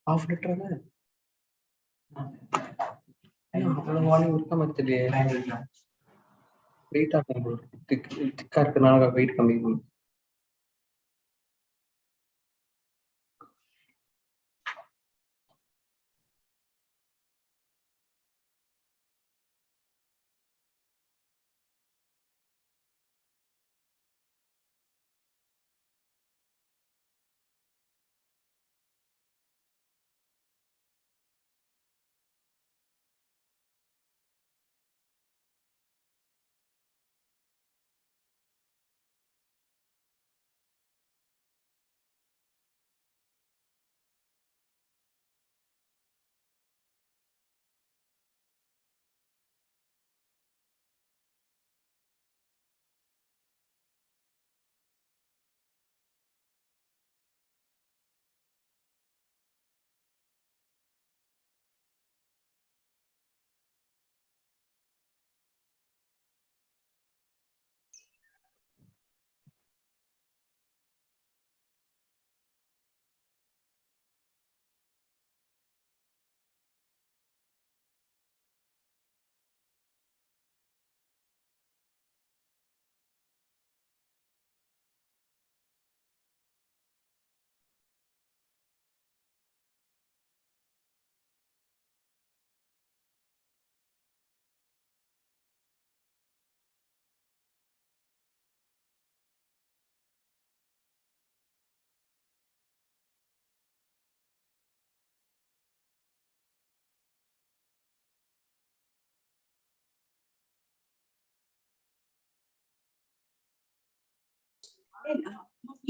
Half litre में அவ்வளவு volume இருக்க மாதிரி தெரியல. வெயிட்டா இருக்கும், திக்கா இருக்கனால வெயிட் கம்மி பண்ணும்.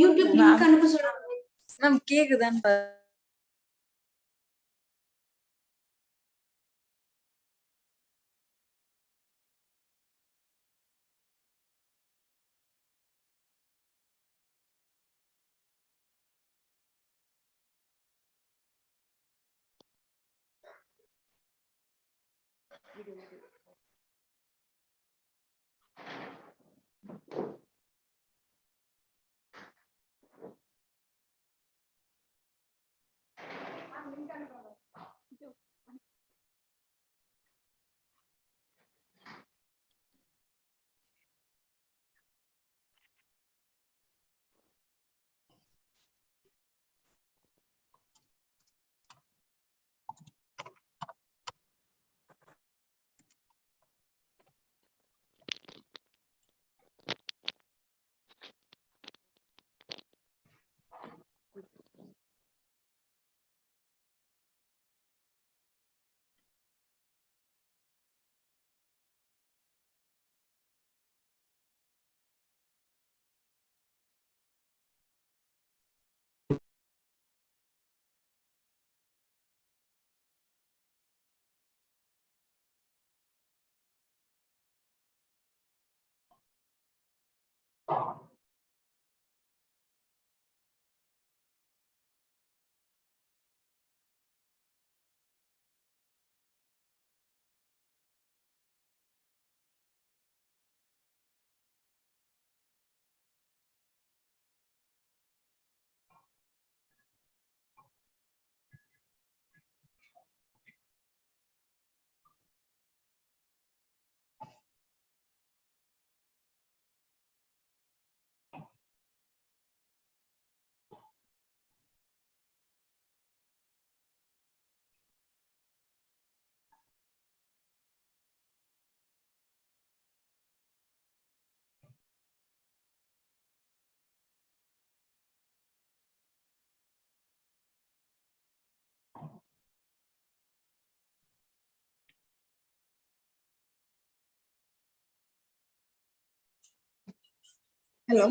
YouTube link அனுப்ப சொல்லுங்க ma'am. கேக்குதான்னு Hello.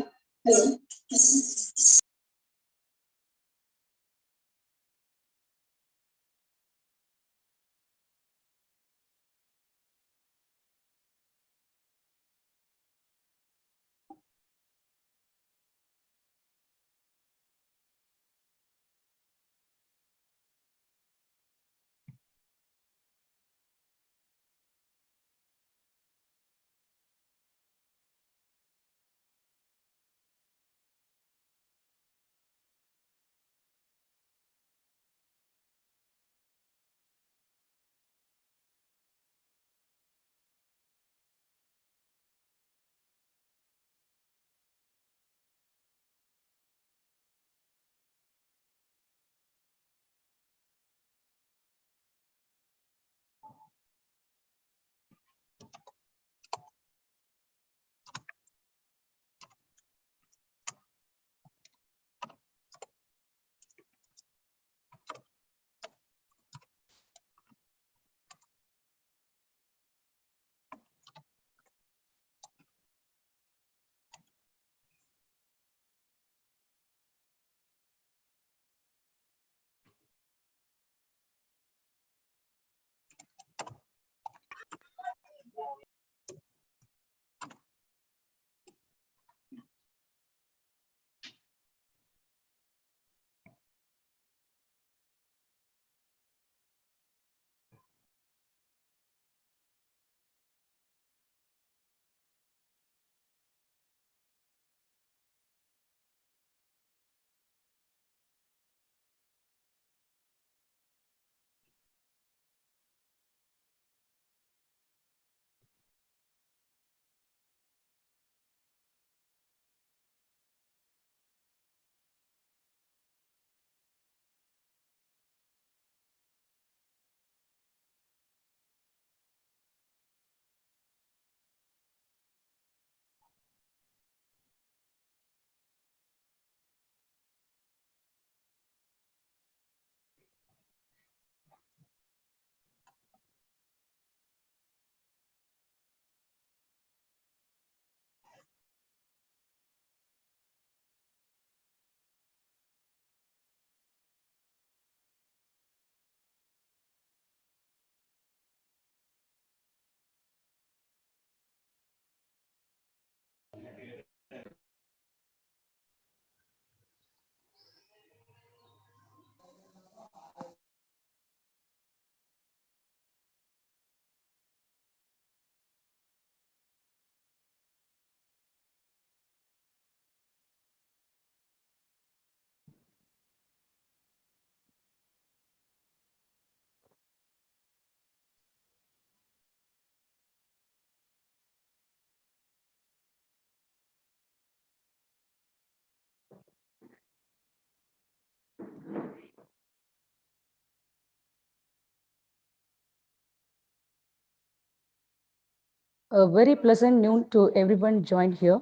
A very pleasant noon to everyone joined here.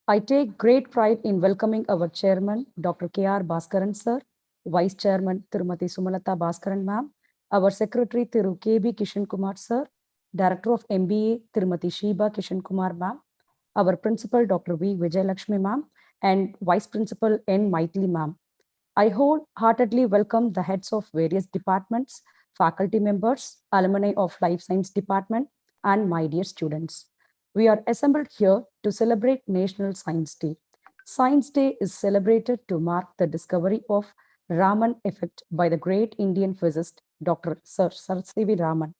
I take great pride in welcoming our chairman, Dr. K.R. Bhaskaran sir, Vice Chairman Tirumati Sumalata Bhaskaran ma'am, our Secretary Thiru K.B. Kishan Kumar sir, Director of MBA Tirumati Sheba Kishan Kumar ma'am, our Principal Dr. V. Vijayalakshmi ma'am, and Vice Principal N. Maithili ma'am. I wholeheartedly welcome the heads of various departments, faculty members, alumni of Life Science Department, and my dear students. We are assembled here to celebrate National Science Day. Science Day is celebrated to mark the discovery of Raman Effect by the great Indian physicist Dr. Sir C.V. Raman.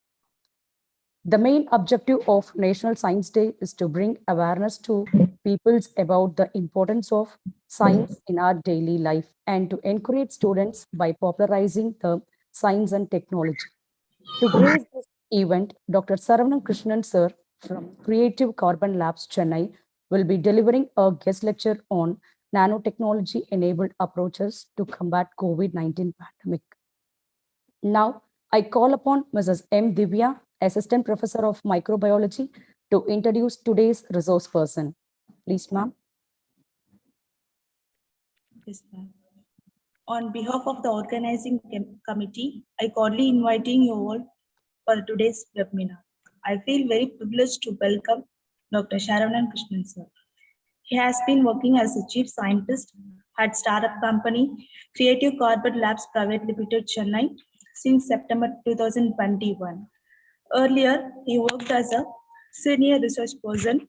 The main objective of National Science Day is to bring awareness to people about the importance of science in our daily life and to encourage students by popularizing the science and technology. To grace this event, Dr. Saravanan Krishnan sir from Creative Carbon Labs, Chennai, will be delivering a guest lecture on nanotechnology-enabled approaches to combat COVID-19 pandemic. Now, I call upon Mrs. M. Divya, Assistant Professor of Microbiology, to introduce today's resource person. Please, ma'am. Yes, ma'am. On behalf of the organizing committee, I cordially inviting you all for today's webinar. I feel very privileged to welcome Dr. Sharon Schminzer sir. He has been working as a chief scientist at startup company Creative Carbon Labs Private Limited, Chennai since September 2021. Earlier, he worked as a senior research person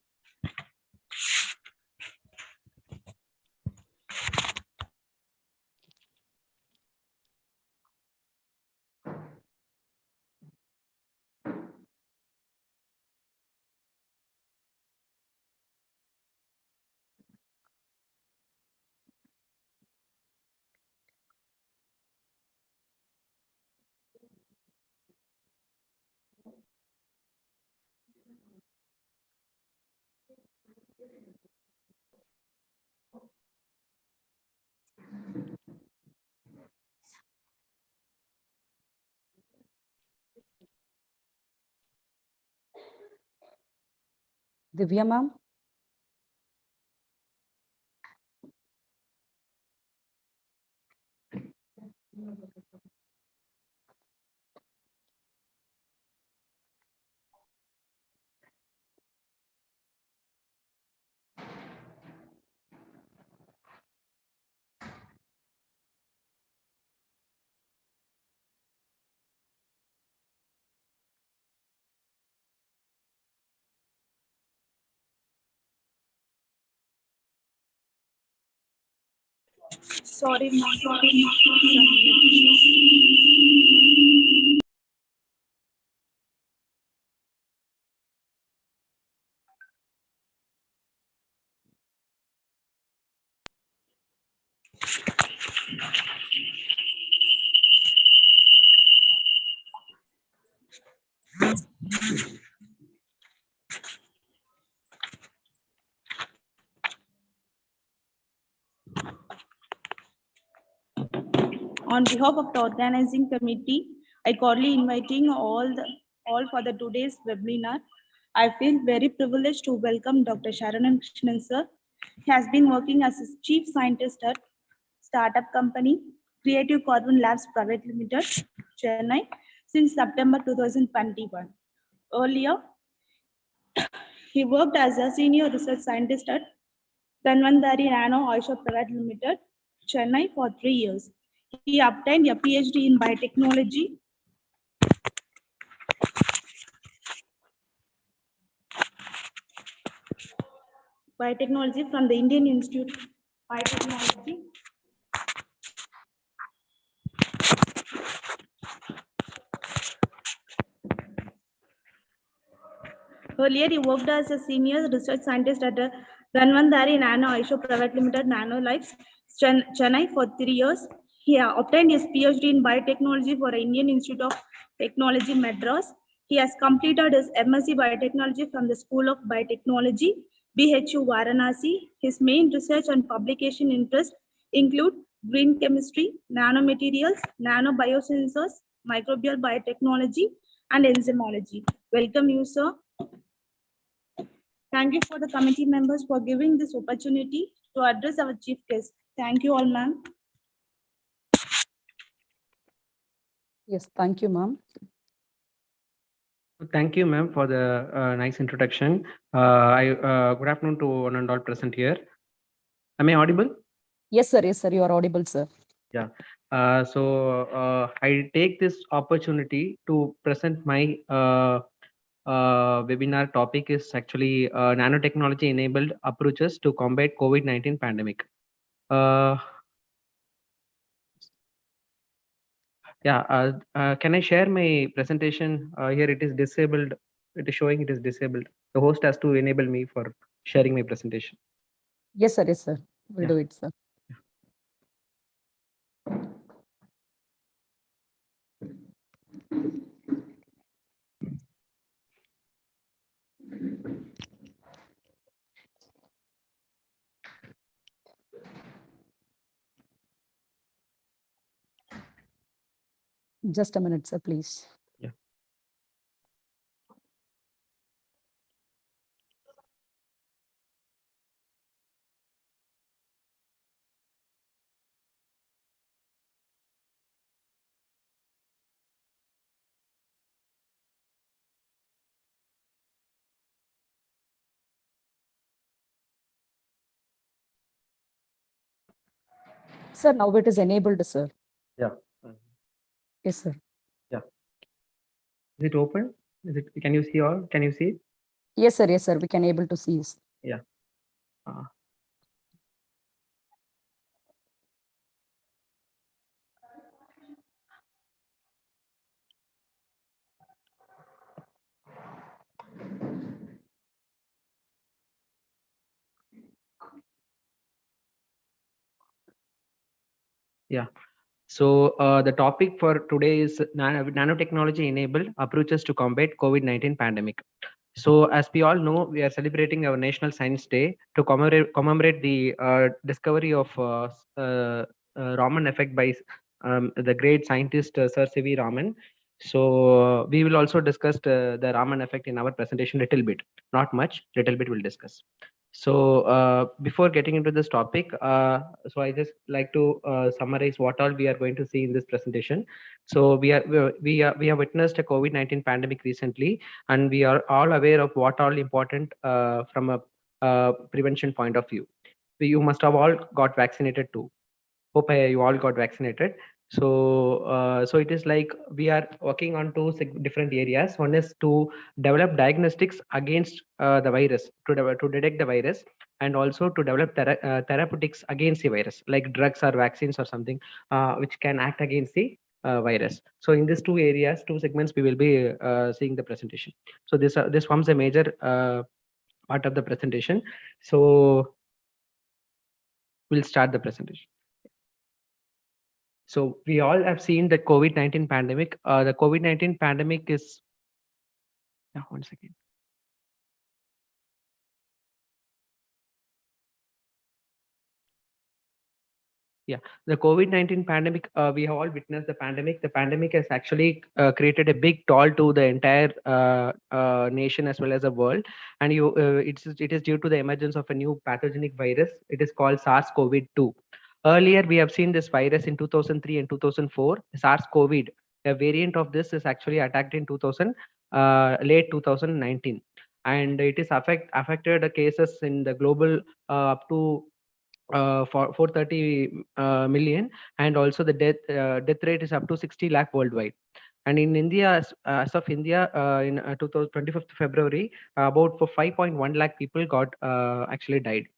Divya, ma'am. Sorry, ma'am. On behalf of the organizing committee, I cordially inviting all for the today's webinar. I feel very privileged to welcome Dr. Sharon Schminzer. He has been working as a chief scientist at startup company Creative Carbon Labs Private Limited, Chennai, since September 2021. Earlier, he worked as a senior research scientist at Dhanvantari Nano Oil Private Limited, Chennai for 3 years. He obtained a PhD in biotechnology from the Indian Institute of Biotechnology. Earlier, he worked as a senior research scientist at Dhanvantari Nano Oil Private Limited, Nano Life, Chennai for 3 years. He obtained his PhD in biotechnology for the Indian Institute of Technology, Madras. He has completed his MSc Biotechnology from the School of Biotechnology, BHU Varanasi. His main research and publication interests include green chemistry, nanomaterials, nanobiosensors, microbial biotechnology, and enzymology. Welcome you, sir. Thank you for the committee members for giving this opportunity to address our chief guest. Thank you all, ma'am. Yes, thank you, ma'am. Thank you, ma'am, for the nice introduction. Good afternoon to one and all present here. Am I audible? Yes, sir. Yes, sir. You are audible, sir. Yeah. I take this opportunity to present my webinar topic is actually nanotechnology enabled approaches to combat COVID-19 pandemic. Can I share my presentation? Here it is disabled. It is showing it is disabled. The host has to enable me for sharing my presentation. Yes, sir. Yes, sir. We'll Yeah. do it, sir. Just a minute, sir, please. Yeah. Sir, now it is enabled, sir. Yeah. Yes, sir. Yeah. Is it open? Is it? Can you see all? Can you see? Yes, sir. Yes, sir. We can able to see. Yeah. Uh, yeah. So the topic for today is nanotechnology enabled approaches to combat COVID-19 pandemic. So as we all know, we are celebrating our National Science Day to commemorate the discovery of Raman Effect by the great scientist Sir C.V. Raman. So we will also discuss the Raman Effect in our presentation little bit, not much, little bit we'll discuss. So before getting into this topic, so I just like to summarize what all we are going to see in this presentation. So we have witnessed a COVID-19 pandemic recently, and we are all aware of what all important from a prevention point of view. You must have all got vaccinated too. Hope you all got vaccinated. So it is like we are working on two different areas. One is to develop diagnostics against the virus, to detect the virus, and also to develop therapeutics against the virus, like drugs or vaccines or something which can act against the virus. So in these two areas, two segments, we will be seeing the presentation. So this forms a major part of the presentation. So we'll start the presentation. So we all have seen the COVID-19 pandemic. The COVID-19 pandemic is, yeah, one second. Yeah, the COVID-19 pandemic, we have all witnessed the pandemic. The pandemic has actually created a big toll to the entire nation as well as the world. And it is due to the emergence of a new pathogenic virus. It is called SARS-CoV-2. Earlier, we have seen this virus in 2003 and 2004. SARS-CoV, a variant of this is actually attacked in late 2019. And it is affected cases in the global up to for 430 million, and also the death rate is up to 60 lakh worldwide. And in India, as of India, in 25th February, about for 5.1 lakh people got actually died.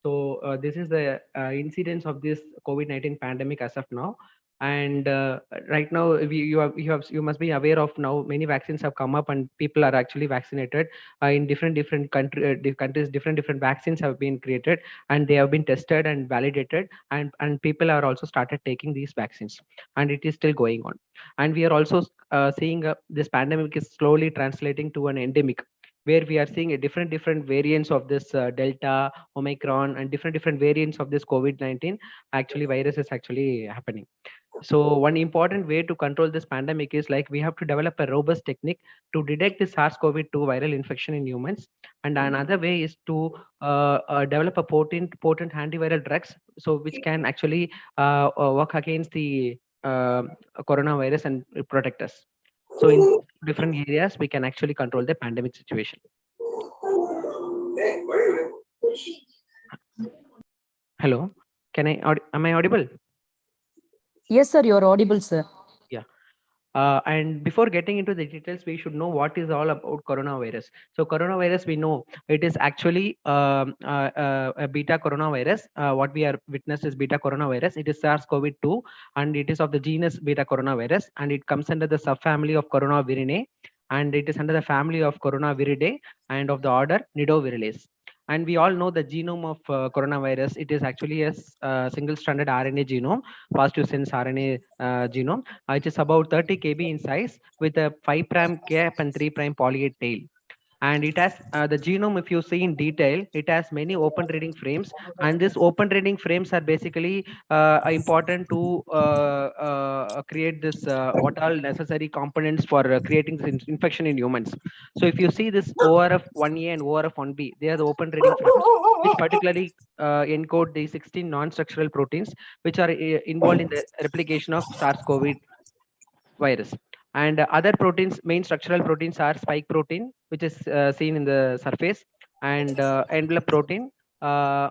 So this is the incidence of this COVID-19 pandemic as of now. And right now, you must be aware of now many vaccines have come up and people are actually vaccinated in different countries. Different vaccines have been created and they have been tested and validated, and people are also started taking these vaccines, and it is still going on. And we are also seeing this pandemic is slowly translating to an endemic. where we are seeing a different variants of this Delta, Omicron, and different variants of this COVID-19 actually virus is actually happening. So one important way to control this pandemic is like we have to develop a robust technique to detect the SARS-CoV-2 viral infection in humans. And another way is to develop a potent antiviral drugs, so which can actually work against the coronavirus and protect us. So in different areas, we can actually control the pandemic situation. Hello, am I audible? Yes, sir, you're audible, sir. Yeah. And before getting into the details, we should know what is all about coronavirus. So coronavirus, we know it is actually a beta coronavirus. What we are witness is beta coronavirus. It is SARS-CoV-2, and it is of the genus beta coronavirus, and it comes under the subfamily of coronavirinae, and it is under the family of coronaviridae, and of the order Nidovirales. And we all know the genome of coronavirus. It is actually a single-stranded RNA genome, positive sense RNA genome, which is about 30 kb in size with a 5' cap and 3' poly A tail. And it has the genome, if you see in detail, it has many open reading frames, and these open reading frames are basically important to create this what all necessary components for creating this infection in humans. So if you see this ORF1A and ORF1B, they are the open reading frames which particularly encode the 16 non-structural proteins which are involved in the replication of SARS-CoV virus. And other proteins, main structural proteins are spike protein, which is seen in the surface, and envelope protein,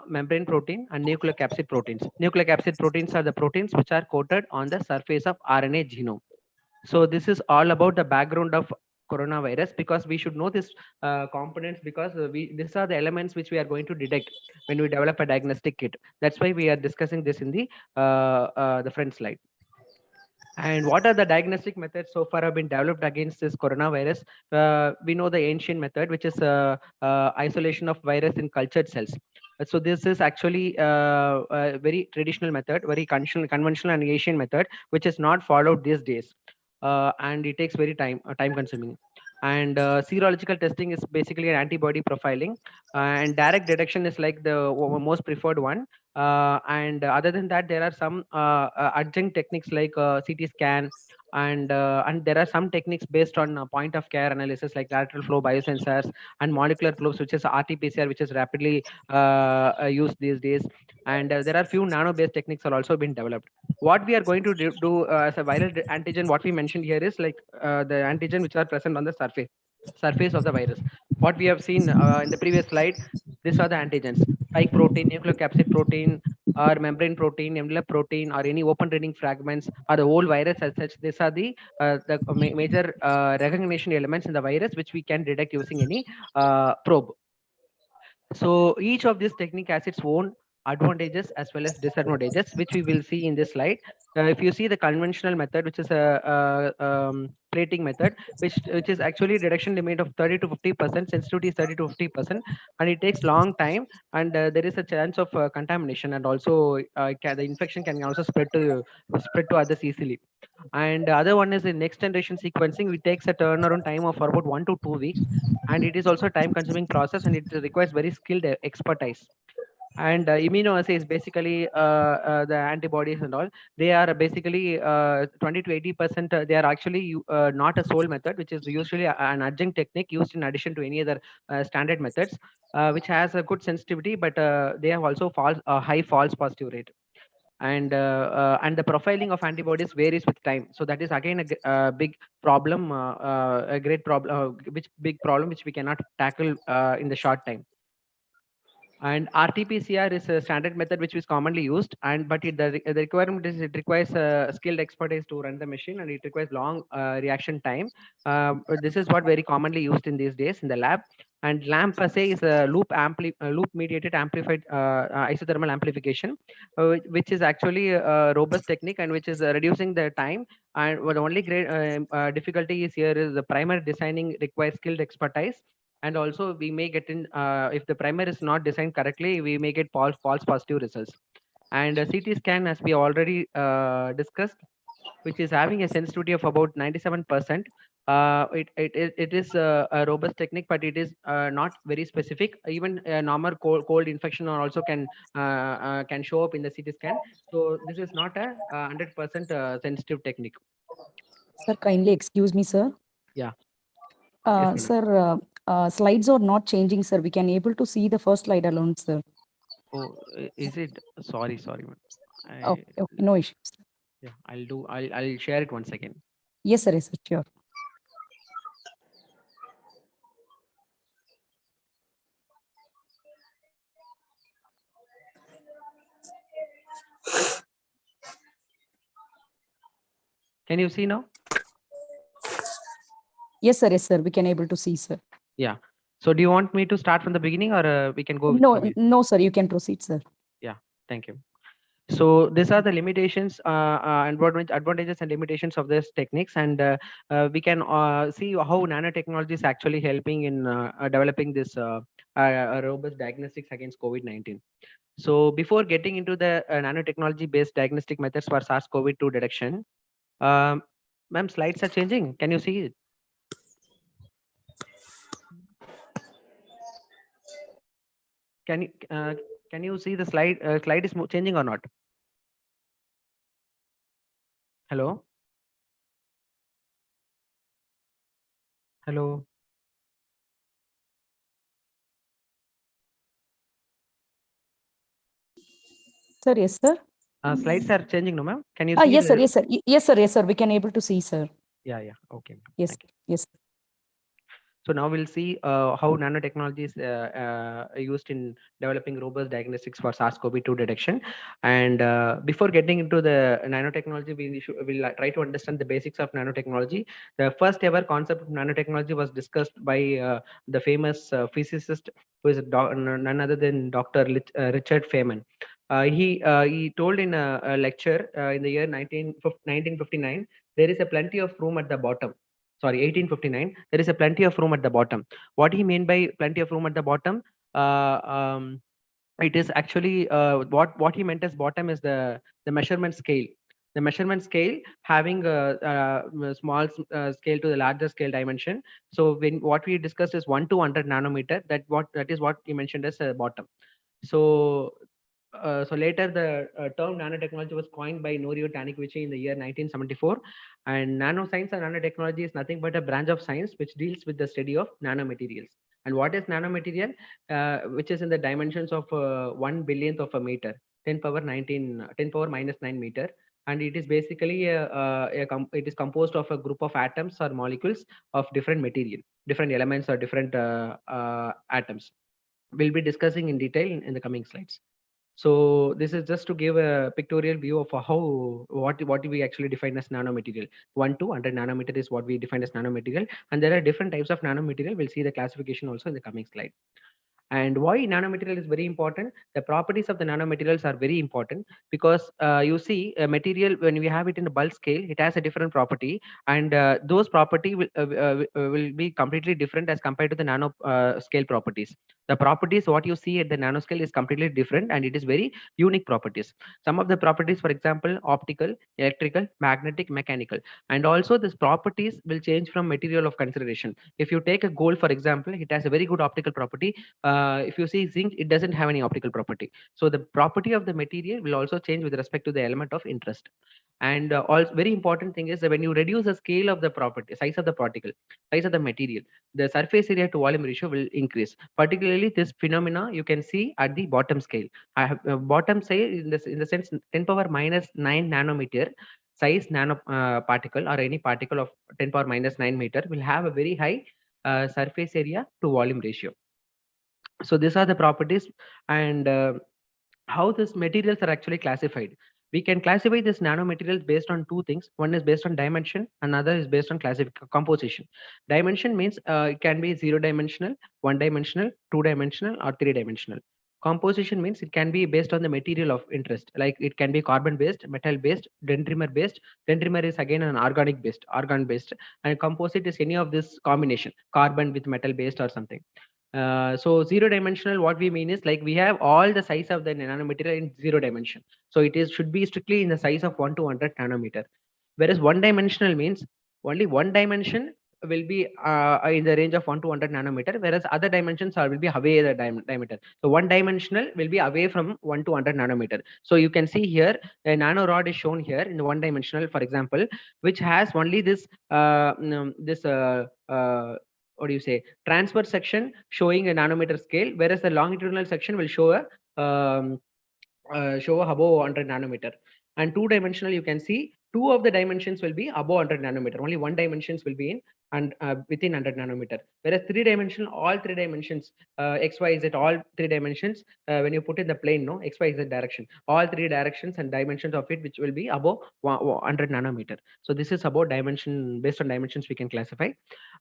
membrane protein, and nucleocapsid proteins. Nucleocapsid proteins are the proteins which are coated on the surface of RNA genome. So this is all about the background of coronavirus, because we should know this components, because these are the elements which we are going to detect when we develop a diagnostic kit. That's why we are discussing this in the front slide. And what are the diagnostic methods so far have been developed against this coronavirus? We know the ancient method, which is isolation of virus in cultured cells. So this is actually a very traditional method, very conventional and ancient method, which is not followed these days, and it takes very time consuming. And serological testing is basically an antibody profiling, and direct detection is like the most preferred one. And other than that, there are some adjunct techniques like CT scan, and there are some techniques based on point of care analysis like lateral flow biosensors and molecular probes, which is RT-PCR, which is rapidly used these days. And there are few nano-based techniques are also been developed. What we are going to do as a viral antigen, what we mentioned here is like the antigen which are present on the surface of the virus. What we have seen in the previous slide, these are the antigens: spike protein, nucleocapsid protein, or membrane protein, envelope protein, or any open reading fragments, or the whole virus as such. These are the major recognition elements in the virus which we can detect using any probe. So each of these technique has its own advantages as well as disadvantages, which we will see in this slide. If you see the conventional method, which is a plating method, which is actually detection limit of 30 to 50%, sensitivity is 30 to 50%, and it takes long time, and there is a chance of contamination, and also the infection can also spread to others easily. And the other one is the next generation sequencing, which takes a turnaround time of about 1 to 2 weeks, and it is also a time consuming process, and it requires very skilled expertise. And immunoassay is basically the antibodies and all. They are basically 20 to 80%. They are actually not a sole method, which is usually an adjunct technique used in addition to any other standard methods, which has a good sensitivity, but they have also high false positive rate. And the profiling of antibodies varies with time. So that is again a big problem, a great problem, which big problem which we cannot tackle in the short time. And RT-PCR is a standard method which is commonly used, and but the requirement is it requires skilled expertise to run the machine, and it requires long reaction time. This is what very commonly used in these days in the lab. And LAMP assay is a loop mediated amplified isothermal amplification, which is actually a robust technique, and which is reducing the time. And the only great difficulty is here is the primer designing requires skilled expertise, and also we may get in if the primer is not designed correctly, we may get false positive results. And CT scan, as we already discussed, which is having a sensitivity of about 97%, It is a robust technique, but it is not very specific. Even a normal cold infection or also can show up in the CT scan. So this is not a 100% sensitive technique. Sir, kindly excuse me, sir. Yeah. Yes, madam. Sir, slides are not changing, sir. We can able to see the first slide alone, sir. Oh, is it? Sorry, ma'am. Okay, okay, no issues. Yeah, I'll share it once again. Yes, sir. Yes, sir. Sure. Can you see now? Yes, sir. Yes, sir. We can able to see, sir. Yeah. So do you want me to start from the beginning, or we can go with No, no, sir. You can proceed, sir. Yeah, thank you. So these are the limitations, advantages and limitations of these techniques, and we can see how nanotechnology is actually helping in developing this robust diagnostics against COVID-19. So before getting into the nanotechnology-based diagnostic methods for SARS-CoV-2 detection, um, ma'am, slides are changing. Can you see it? Can you see the slide? Slide is changing or not? Hello. Hello. Sir, yes, sir. Slides are changing, no, ma'am? Can you Ah, see? yes, sir. Yes, sir. Yes, sir. Yes, sir. We can able to see, sir. Yeah, yeah. Okay. Yes, yes. So now we'll see how nanotechnology is used in developing robust diagnostics for SARS-CoV-2 detection. And before getting into the nanotechnology, we'll try to understand the basics of nanotechnology. The first ever concept of nanotechnology was discussed by the famous physicist, who is none other than Dr. Richard Feynman. He told in a lecture in the year 1959, there is a plenty of room at the bottom. Sorry, 1859. There is a plenty of room at the bottom. What he mean by plenty of room at the bottom? Uh, um, it is actually what he meant as bottom is the measurement scale. The measurement scale having a small scale to the larger scale dimension. So when what we discussed is 1 to 100 nanometer. That is what he mentioned as a bottom. So so later, the term nanotechnology was coined by Norio Taniguchi in the year 1974. And nanoscience and nanotechnology is nothing but a branch of science which deals with the study of nanomaterials. And what is nanomaterial? Which is in the dimensions of 1 billionth of a meter, 10 power 19, 10 power minus 9 meter. And it is basically it is composed of a group of atoms or molecules of different material, different elements or different atoms. We'll be discussing in detail in the coming slides. So this is just to give a pictorial view of what we actually define as nanomaterial. 1 to 100 nanometer is what we define as nanomaterial, and there are different types of nanomaterial. We'll see the classification also in the coming slide. And why nanomaterial is very important? The properties of the nanomaterials are very important because you see a material when we have it in a bulk scale, it has a different property, and those property will be completely different as compared to the nano scale properties. The properties what you see at the nanoscale is completely different, and it is very unique properties. Some of the properties, for example, optical, electrical, magnetic, mechanical, and also these properties will change from material of consideration. If you take a gold, for example, it has a very good optical property. If you see zinc, it doesn't have any optical property. So the property of the material will also change with respect to the element of interest. And also very important thing is that when you reduce the scale of the property, size of the particle, size of the material, the surface area to volume ratio will increase. Particularly this phenomena you can see at the bottom scale. I have bottom scale in the sense 10 power minus 9 nanometer size nano particle or any particle of 10 power minus 9 meter will have a very high surface area to volume ratio. So these are the properties, and how these materials are actually classified. We can classify these nanomaterials based on two things. One is based on dimension, another is based on composition. Dimension means it can be 0-dimensional, 1-dimensional, 2-dimensional, or 3-dimensional. Composition means it can be based on the material of interest, like it can be carbon based, metal based, dendrimer based. Dendrimer is again an organic based, organ based, and composite is any of this combination, carbon with metal based or something. So 0-dimensional, what we mean is like we have all the size of the nanomaterial in 0 dimension. So it is should be strictly in the size of 1 to 100 nanometer. Whereas 1-dimensional means only one dimension will be in the range of 1 to 100 nanometer, whereas other dimensions will be away the diameter. So one dimensional will be away from 1 to 100 nanometer. So you can see here a nano rod is shown here in the one dimensional, for example, which has only this what do you say, transfer section showing a nanometer scale, whereas the longitudinal section will show above 100 nanometer. And two dimensional, you can see two of the dimensions will be above 100 nanometer. Only one dimensions will be in and within 100 nanometer. Whereas three dimensional, all three dimensions, x, y, z, all three dimensions, when you put in the plane, no, x, y, z direction, all three directions and dimensions of it, which will be above 100 nanometer. So this is about dimension, based on dimensions we can classify.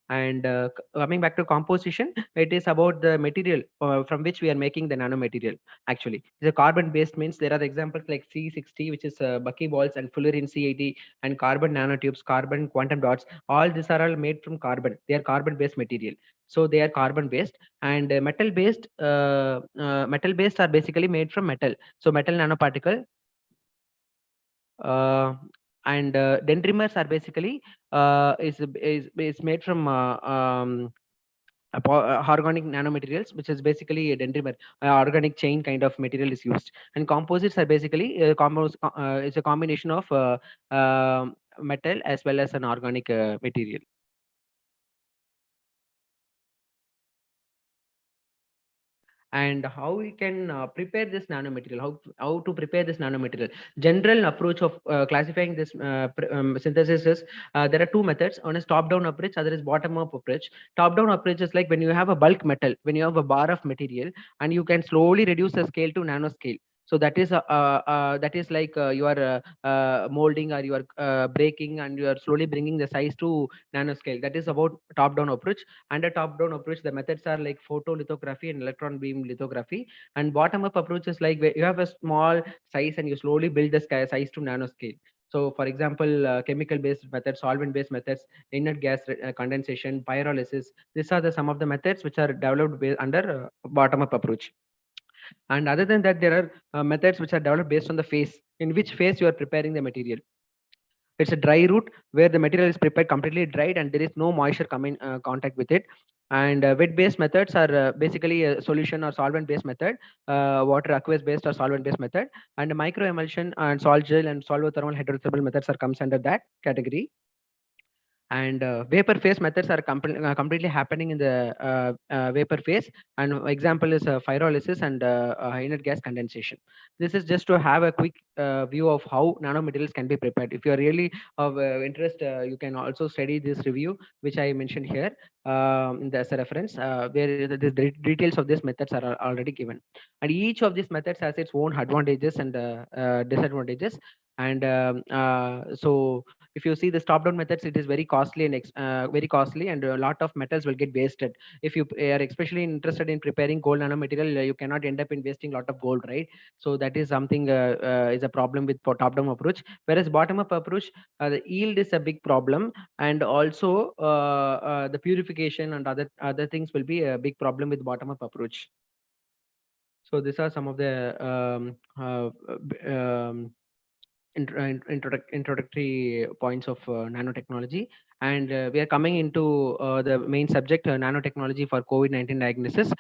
And coming back to composition, it is about the material from which we are making the nanomaterial. Actually, the carbon based means there are examples like C60, which is buckyballs, and fullerene C80, and carbon nanotubes, carbon quantum dots. All these are all made from carbon. They are carbon based material. So they are carbon based. And metal based are basically made from metal. So metal nanoparticle. And dendrimers are basically is made from organic nanomaterials, which is basically a dendrimer, organic chain kind of material is used. And composites are basically it's a combination of metal as well as an organic material. And how we can prepare this nanomaterial, how to prepare this nanomaterial. General approach of classifying this synthesis is there are two methods. One is top down approach, other is bottom up approach. Top down approach is like when you have a bulk metal, when you have a bar of material, and you can slowly reduce the scale to nanoscale. So that is like you are molding, or you are breaking, and you are slowly bringing the size to nanoscale. That is about top down approach. Under top down approach, the methods are like photolithography and electron beam lithography. And bottom up approach is like where you have a small size and you slowly build the size to nanoscale. So for example, chemical based methods, solvent based methods, inert gas condensation, pyrolysis, these are some of the methods which are developed under bottom up approach. And other than that, there are methods which are developed based on the phase, in which phase you are preparing the material. It's a dry route where the material is prepared completely dried and there is no moisture coming contact with it. And wet based methods are basically a solution or solvent based method, water aqueous based or solvent based method. And micro emulsion and sol gel and solvothermal hydrothermal methods are comes under that category. And vapor phase methods are completely happening in the vapor phase. And example is pyrolysis and inert gas condensation. This is just to have a quick view of how nanomaterials can be prepared. If you are really of interest, you can also study this review which I mentioned here as a reference, where the details of these methods are already given. And each of these methods has its own advantages and disadvantages. And so if you see the top down methods, it is very costly and a lot of metals will get wasted. If you are especially interested in preparing gold nanomaterial, you cannot end up in wasting a lot of gold, right? So that is something is a problem with top down approach. Whereas bottom up approach, the yield is a big problem, and also the purification and other things will be a big problem with bottom up approach. So these are some of the introductory points of nanotechnology. And we are coming into the main subject, nanotechnology for COVID-19 diagnosis.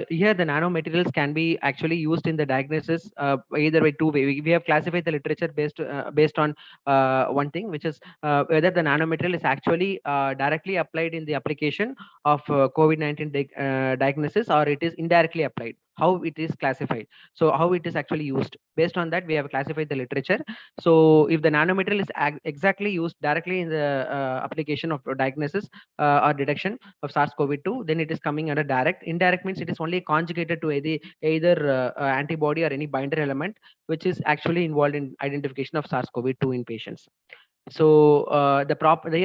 Here the nanomaterials can be actually used in the diagnosis either by two ways. We have classified the literature based on one thing, which is whether the nanomaterial is actually directly applied in the application of COVID-19 diagnosis, or it is indirectly applied, how it is classified. So how it is actually used. Based on that, we have classified the literature. So if the nanomaterial is exactly used directly in the application of diagnosis or detection of SARS-CoV-2, then it is coming under direct. Indirect means it is only conjugated to either antibody or any binder element, which is actually involved in identification of SARS-CoV-2 in patients. So the property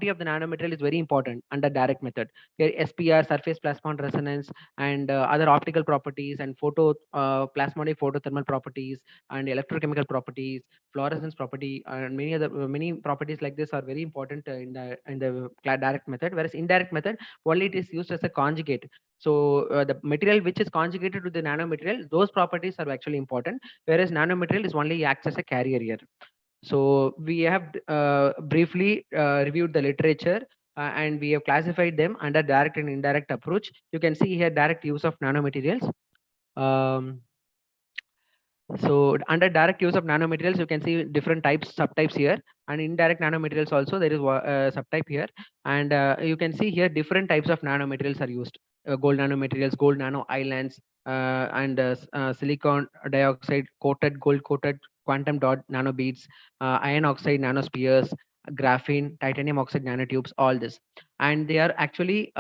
of the nanomaterial is very important under direct method. Here SPR, surface plasmon resonance, and other optical properties, and plasmonic photothermal properties, and electrochemical properties, fluorescence property, and many properties like this are very important in the direct method. Whereas indirect method, only it is used as a conjugate. So the material which is conjugated to the nanomaterial, those properties are actually important. Whereas nanomaterial is only acts as a carrier here. So we have briefly reviewed the literature and we have classified them under direct and indirect approach. You can see here direct use of nanomaterials. Um, so under direct use of nanomaterials, you can see different types, subtypes here, and indirect nanomaterials also there is a subtype here, and you can see here different types of nanomaterials are used. Gold nanomaterials, gold nano islands, and silicon dioxide coated, gold coated quantum dot nanobeads, iron oxide nanospheres, graphene, titanium oxide nanotubes, all this, and they are actually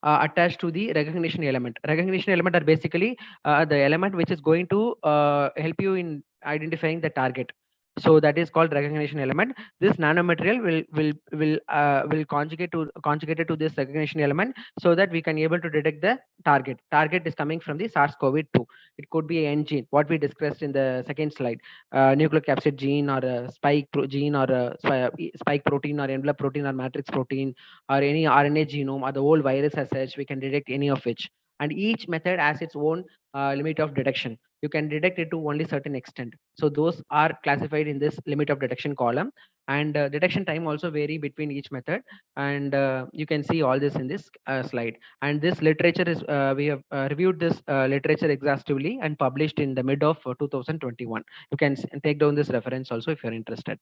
attached to the recognition element. Recognition element are basically the element which is going to help you in identifying the target. So that is called recognition element. This nanomaterial will conjugate it to this recognition element, so that we can able to detect the target. Target is coming from the SARS-CoV-2. It could be an gene, what we discussed in the second slide, nucleocapsid gene, or a gene, or a spike protein, or envelope protein, or matrix protein, or any RNA genome, or the whole virus as such. We can detect any of which. And each method has its own limit of detection. You can detect it to only certain extent. So those are classified in this limit of detection column. And detection time also vary between each method. And you can see all this in this slide. And this literature is, we have reviewed this literature exhaustively and published in the mid of 2021. You can take down this reference also if you're interested.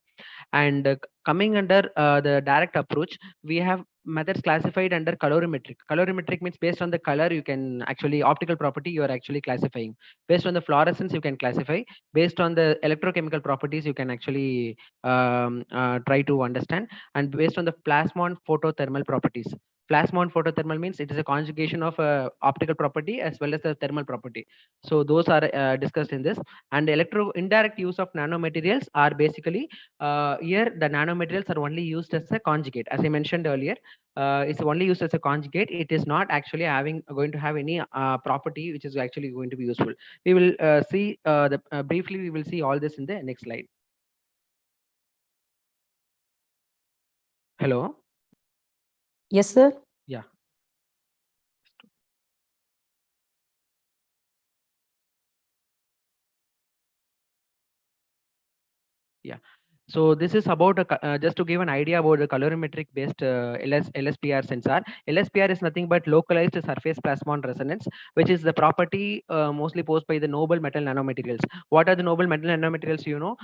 And coming under the direct approach, we have methods classified under colorimetric. Colorimetric means based on the color, you can actually, optical property, you are actually classifying. Based on the fluorescence, you can classify. Based on the electrochemical properties, you can actually try to understand. And based on the plasmon photothermal properties. Plasmon photothermal means it is a conjugation of optical property as well as the thermal property. So those are discussed in this. And indirect use of nanomaterials are basically, here the nanomaterials are only used as a conjugate. As I mentioned earlier, it's only used as a conjugate. It is not actually going to have any property which is actually going to be useful. We will see briefly. We will see all this in the next slide. Hello. Yes, sir. Yeah. Yeah. So this is about just to give an idea about the colorimetric based LSPR sensor. LSPR is nothing but localized surface plasmon resonance, which is the property mostly posed by the noble metal nanomaterials. What are the noble metal nanomaterials? You know,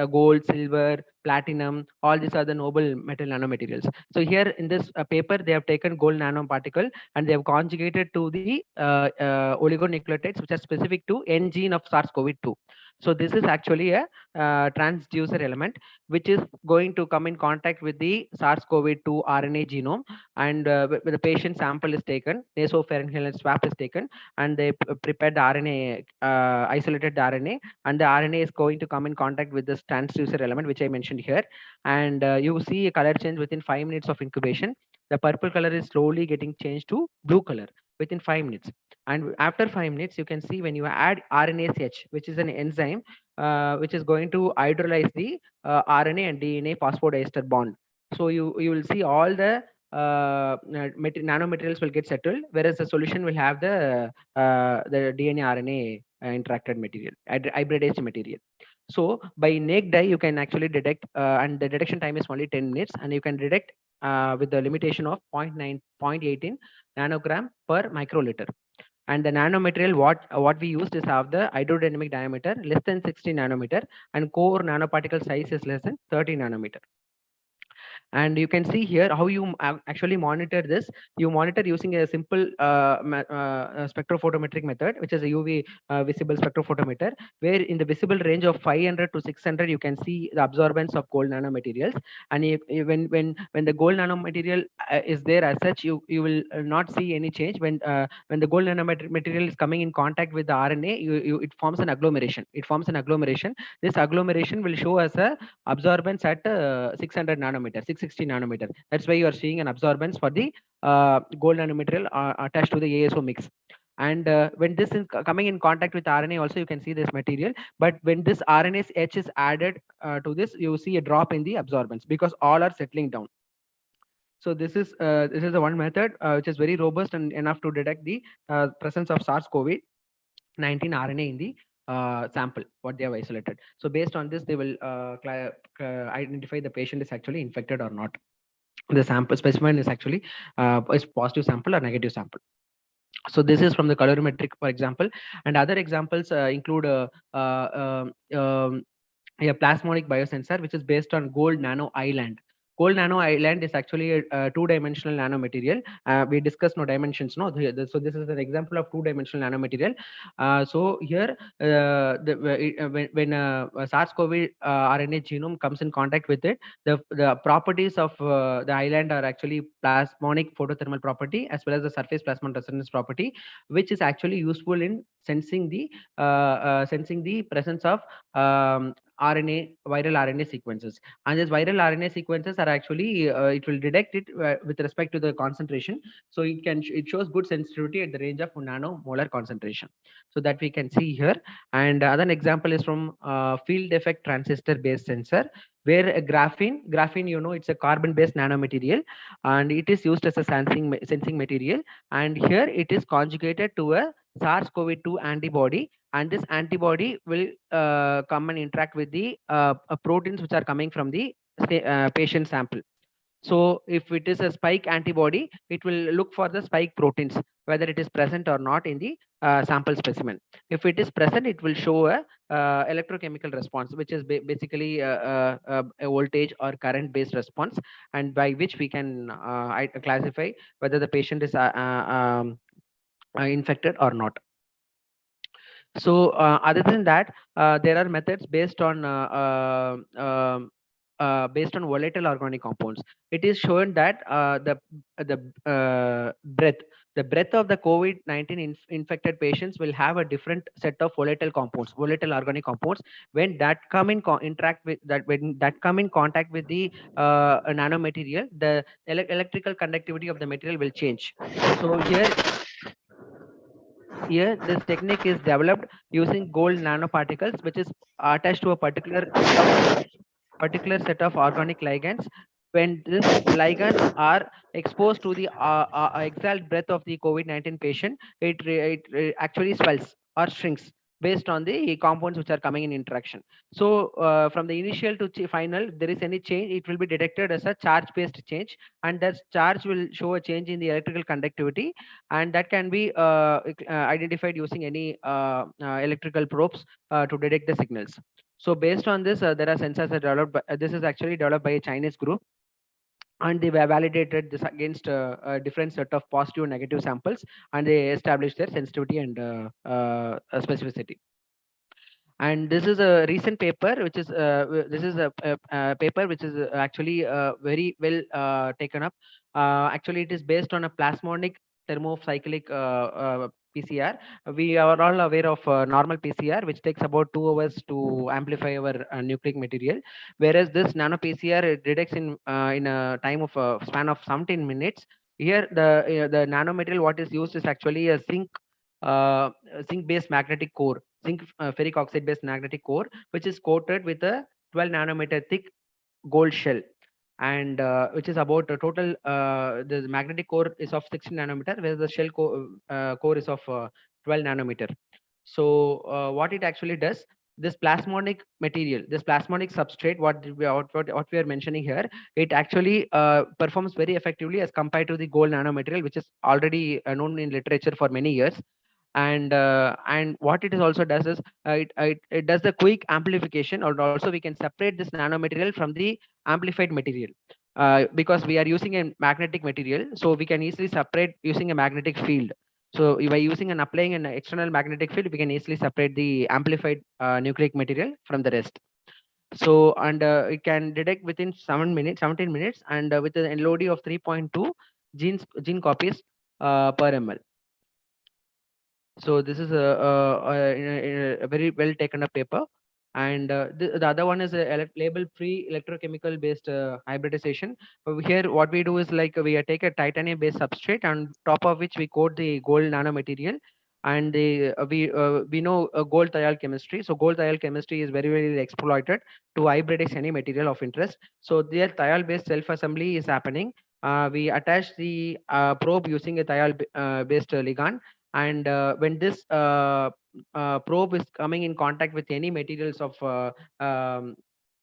gold, silver, platinum, all these are the noble metal nanomaterials. So here in this paper, they have taken gold nanoparticle and they have conjugated to the oligonucleotides which are specific to N gene of SARS-CoV-2. So this is actually a transducer element which is going to come in contact with the SARS-CoV-2 RNA genome, and when the patient sample is taken, nasopharyngeal swab is taken, and they prepare the RNA, isolated the RNA, and the RNA is going to come in contact with this transducer element which I mentioned here, and you see a color change within 5 minutes of incubation. The purple color is slowly getting changed to blue color within 5 minutes. And after 5 minutes, you can see when you add RNase-H, which is an enzyme which is going to hydrolyze the RNA and DNA phosphodiester bond. So you will see all the nanomaterials will get settled, whereas the solution will have the DNA RNA interacted material, hybridized material. So by naked eye, you can actually detect, and the detection time is only 10 minutes, and you can detect with the limitation of 0.9, 0.18 nanogram per microliter. And the nanomaterial, what we used is have the hydrodynamic diameter less than 60 nanometer, and core nanoparticle size is less than 30 nanometer. And you can see here how you actually monitor this. You monitor using a simple spectrophotometric method, which is a UV visible spectrophotometer, where in the visible range of 500 to 600 you can see the absorbance of gold nanomaterials. And when the gold nanomaterial is there as such, you will not see any change. When the gold nanomaterial is coming in contact with the RNA, it forms an agglomeration. This agglomeration will show as a absorbance at 600 nanometer, 660 nanometer. That's why you are seeing an absorbance for the gold nanomaterial attached to the ASO mix. And when this is coming in contact with RNA also, you can see this material. But when this RNase-H is added to this, you see a drop in the absorbance because all are settling down. So this is the one method which is very robust and enough to detect the presence of SARS-CoV-19 RNA in the sample what they have isolated. So based on this, they will identify the patient is actually infected or not. The sample specimen is actually is positive sample or negative sample. So this is from the colorimetric, for example, and other examples include a plasmonic biosensor, which is based on gold nano island. Gold nano island is actually a two-dimensional nanomaterial. We discussed no dimensions, no. So this is an example of two-dimensional nanomaterial. So here, when a SARS-CoV RNA genome comes in contact with it, the properties of the island are actually plasmonic photothermal property as well as the surface plasmon resonance property, which is actually useful in sensing the presence of viral RNA sequences. And these viral RNA sequences are actually, it will detect it with respect to the concentration. So it shows good sensitivity at the range of nanomolar concentration. So that we can see here. And other example is from field effect transistor based sensor, where a graphene, it's a carbon based nanomaterial, and it is used as a sensing material. And here it is conjugated to a SARS-CoV-2 antibody, and this antibody will come and interact with the proteins which are coming from the patient sample. So if it is a spike antibody, it will look for the spike proteins, whether it is present or not in the sample specimen. If it is present, it will show a electrochemical response, which is basically a voltage or current based response, and by which we can classify whether the patient is infected or not. So other than that, there are methods based on volatile organic compounds. It is shown that the breath of the COVID-19 infected patients will have a different set of volatile organic compounds. When that come in contact with the nanomaterial, the electrical conductivity of the material will change. So here, this technique is developed using gold nanoparticles, which is attached to a particular set of organic ligands. When these ligands are exposed to the exhaled breath of the COVID-19 patient, it actually swells or shrinks based on the compounds which are coming in interaction. So from the initial to final, there is any change, it will be detected as a charge-based change, and that charge will show a change in the electrical conductivity, and that can be identified using any electrical probes to detect the signals. So based on this, there are sensors that developed. This is actually developed by a Chinese group, and they were validated this against a different set of positive and negative samples, and they established their sensitivity and specificity. And this is a recent paper, which is this is a paper which is actually very well taken up. Actually, it is based on a plasmonic thermocyclic PCR. We are all aware of normal PCR, which takes about 2 hours to amplify our nucleic material, whereas this nano PCR detects in a time of span of 17 minutes. Here, the nanomaterial what is used is actually a zinc based magnetic core, zinc ferric oxide based magnetic core, which is coated with a 12 nanometer thick gold shell, and which is about a total the magnetic core is of 16 nanometer, whereas the shell core is of 12 nanometer. So what it actually does, this plasmonic material, this plasmonic substrate, what we are mentioning here, it actually performs very effectively as compared to the gold nanomaterial, which is already known in literature for many years. And what it is also does is it does the quick amplification, or also we can separate this nanomaterial from the amplified material, because we are using a magnetic material, so we can easily separate using a magnetic field. So by using and applying an external magnetic field, we can easily separate the amplified nucleic material from the rest. So, and it can detect within 17 minutes, and with an LOD of 3.2 gene copies per ml. So this is a very well taken up paper. And the other one is a label-free electrochemical based hybridization. Here, what we do is like we take a titanium based substrate, on top of which we coat the gold nanomaterial. And we know gold thiol chemistry. So gold thiol chemistry is very exploited to hybridize any material of interest. So their thiol based self assembly is happening. We attach the probe using a thiol based ligand, And when this probe is coming in contact with any materials of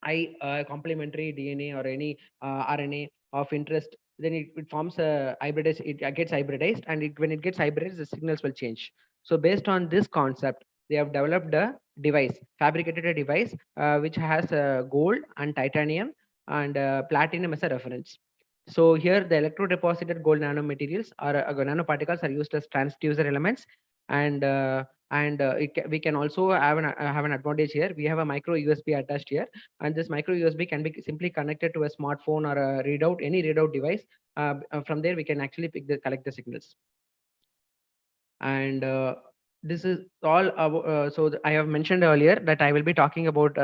complementary DNA or any RNA of interest, then it forms a hybridized, it gets hybridized, and when it gets hybridized, the signals will change. So based on this concept, they have developed a device, fabricated a device which has gold and titanium and platinum as a reference. So here the electro-deposited gold nanomaterials or nanoparticles are used as transducer elements, and we can also have an advantage here. We have a micro USB attached here, and this micro USB can be simply connected to a smartphone or a readout, any readout device. From there, we can actually collect the signals. And this is all I have mentioned earlier that I will be talking about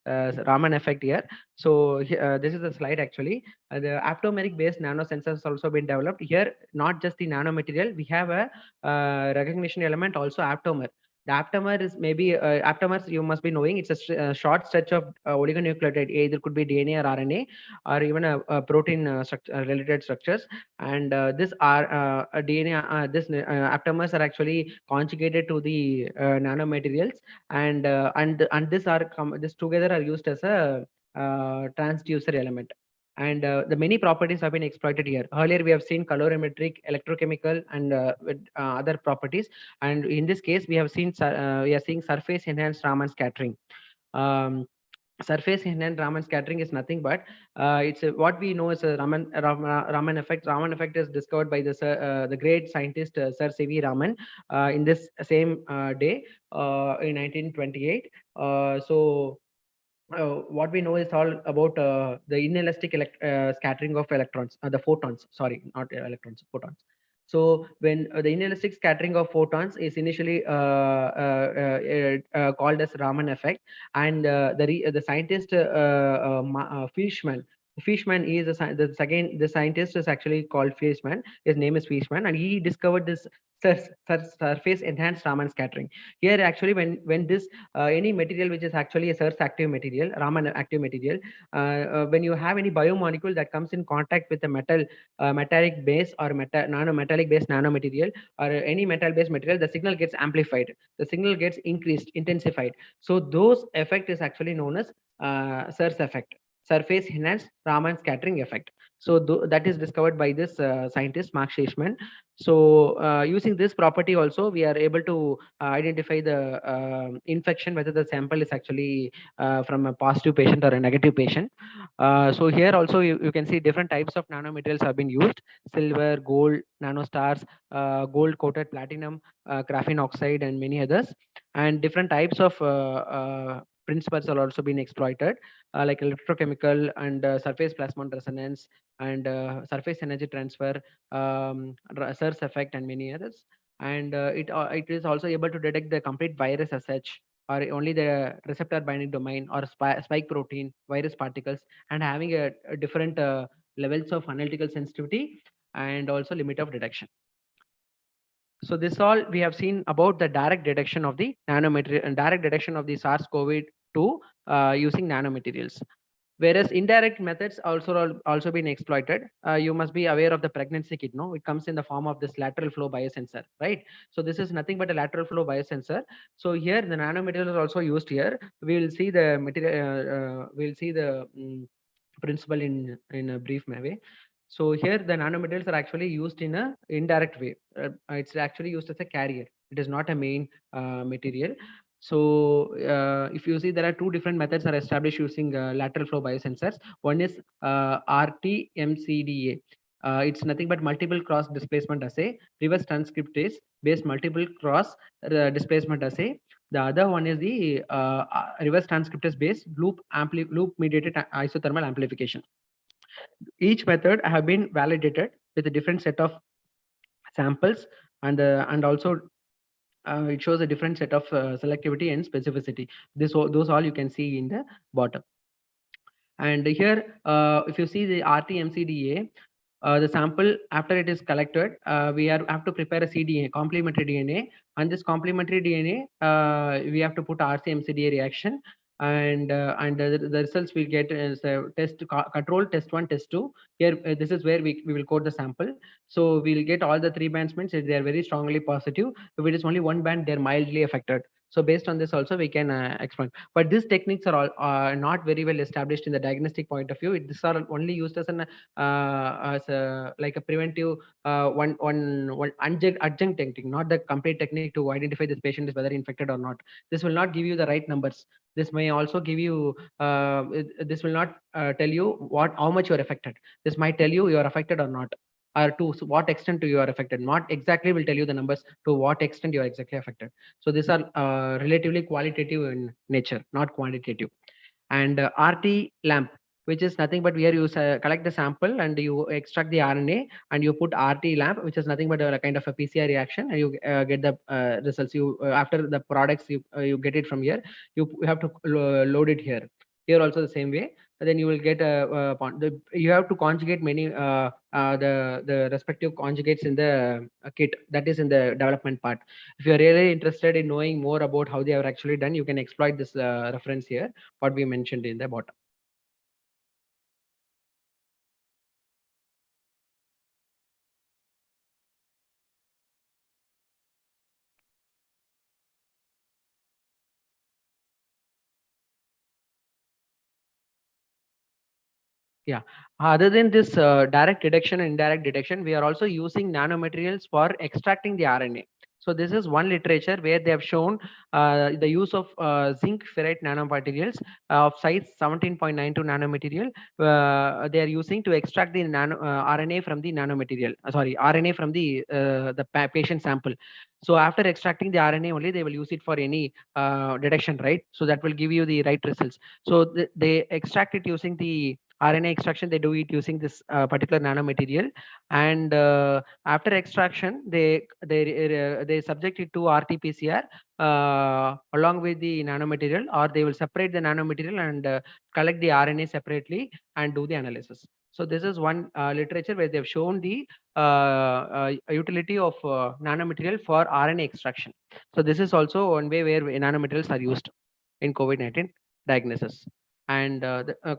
Raman effect here. So this is a slide actually. The aptameric based nano sensors has also been developed here. Not just the nanomaterial, we have a recognition element also aptamer. The aptamer is maybe aptamers you must be knowing. It's a short stretch of oligonucleotide. Either could be DNA or RNA, or even a protein related structures. And this are DNA. Aptamers are actually conjugated to the nanomaterials, and this together are used as a transducer element. And the many properties have been exploited here. Earlier, we have seen colorimetric, electrochemical, and other properties. And in this case, we are seeing surface enhanced Raman scattering. Surface enhanced Raman scattering is nothing but what we know is a Raman effect. Raman effect is discovered by the great scientist Sir C.V. Raman in this same day in 1928. What we know is all about the inelastic scattering of electrons, the photons, sorry, not electrons, photons. So when the inelastic scattering of photons is initially called as Raman effect, and the scientist Fishman is the scientist is actually called Fishman. His name is Fishman, and he discovered this surface enhanced Raman scattering. Here, actually, when this any material which is actually a Search active material, Raman active material, when you have any biomolecule that comes in contact with a metallic base or nanometallic base nanomaterial or any metal based material, the signal gets amplified, the signal gets increased, intensified. So those effect is actually known as Search effect, surface enhanced Raman scattering effect. So that is discovered by this scientist Mark Sheishman. So using this property also, we are able to identify the infection, whether the sample is actually from a positive patient or a negative patient. So here also you can see different types of nanomaterials have been used: silver, gold, nanostars, gold coated platinum, graphene oxide, and many others. And different types of principles are also been exploited, like electrochemical and surface plasmon resonance and surface energy transfer, Search effect, and many others. And it is also able to detect the complete virus as such, or only the receptor binding domain or spike protein, virus particles, and having a different levels of analytical sensitivity and also limit of detection. So this all we have seen about the direct detection of the nanomaterial and direct detection of the SARS-CoV-2 using nanomaterials. Whereas indirect methods also been exploited. You must be aware of the pregnancy kit. No, it comes in the form of this lateral flow biosensor, right? So this is nothing but a lateral flow biosensor. So here the nanomaterial is also used here. We will see the material. We'll see the principle in a brief way. So here the nanomaterials are actually used in a indirect way. It's actually used as a carrier. It is not a main material. So if you see, there are two different methods are established using lateral flow biosensors. One is RT-MCDA. It's nothing but multiple cross displacement assay, reverse transcriptase based multiple cross displacement assay. The other one is the reverse transcriptase based loop mediated isothermal amplification. Each method have been validated with a different set of samples, and also it shows a different set of selectivity and specificity. Those all you can see in the bottom. And here, if you see the RT-MCDA, the sample after it is collected, we have to prepare a cDNA, complementary DNA, and this complementary DNA we have to put RC-MCDA reaction, and the results we get is control test 1, test 2. Here this is where we will code the sample. So we'll get all the 3 bands means if they are very strongly positive. If it is only 1 band, they're mildly affected. So based on this also we can explain. But these techniques are all not very well established in the diagnostic point of view. These are only used as a like a preventive one adjunct technique, not the complete technique to identify this patient is whether infected or not. This will not give you the right numbers. This may also give you this will not tell you how much you are affected. This might tell you are affected or not, or to what extent you are affected. Not exactly will tell you the numbers to what extent you are exactly affected. So these are relatively qualitative in nature, not quantitative. And RT lamp, which is nothing but where you collect the sample and you extract the RNA and you put RT lamp, which is nothing but a kind of a PCR reaction, and you get the results. You after the products you get it from here, you have to load it here. Here also the same way. Then you will get you have to conjugate many the respective conjugates in the kit, that is in the development part. If you are really interested in knowing more about how they are actually done, you can exploit this reference here, what we mentioned in the bottom. Yeah. Other than this direct detection and indirect detection, we are also using nanomaterials for extracting the RNA. So this is one literature where they have shown the use of zinc ferrite nanomaterials of size 17.92 nanomaterial. They are using to extract the RNA from the nanomaterial. Sorry, RNA from the patient sample. So after extracting the RNA only, they will use it for any detection, right? So that will give you the right results. So they extract it using the RNA extraction. They do it using this particular nanomaterial, and after extraction, they subject it to RT-PCR along with the nanomaterial, or they will separate the nanomaterial and collect the RNA separately and do the analysis. So this is one literature where they've shown the utility of nanomaterial for RNA extraction. So this is also one way where nanomaterials are used in COVID-19 diagnosis. And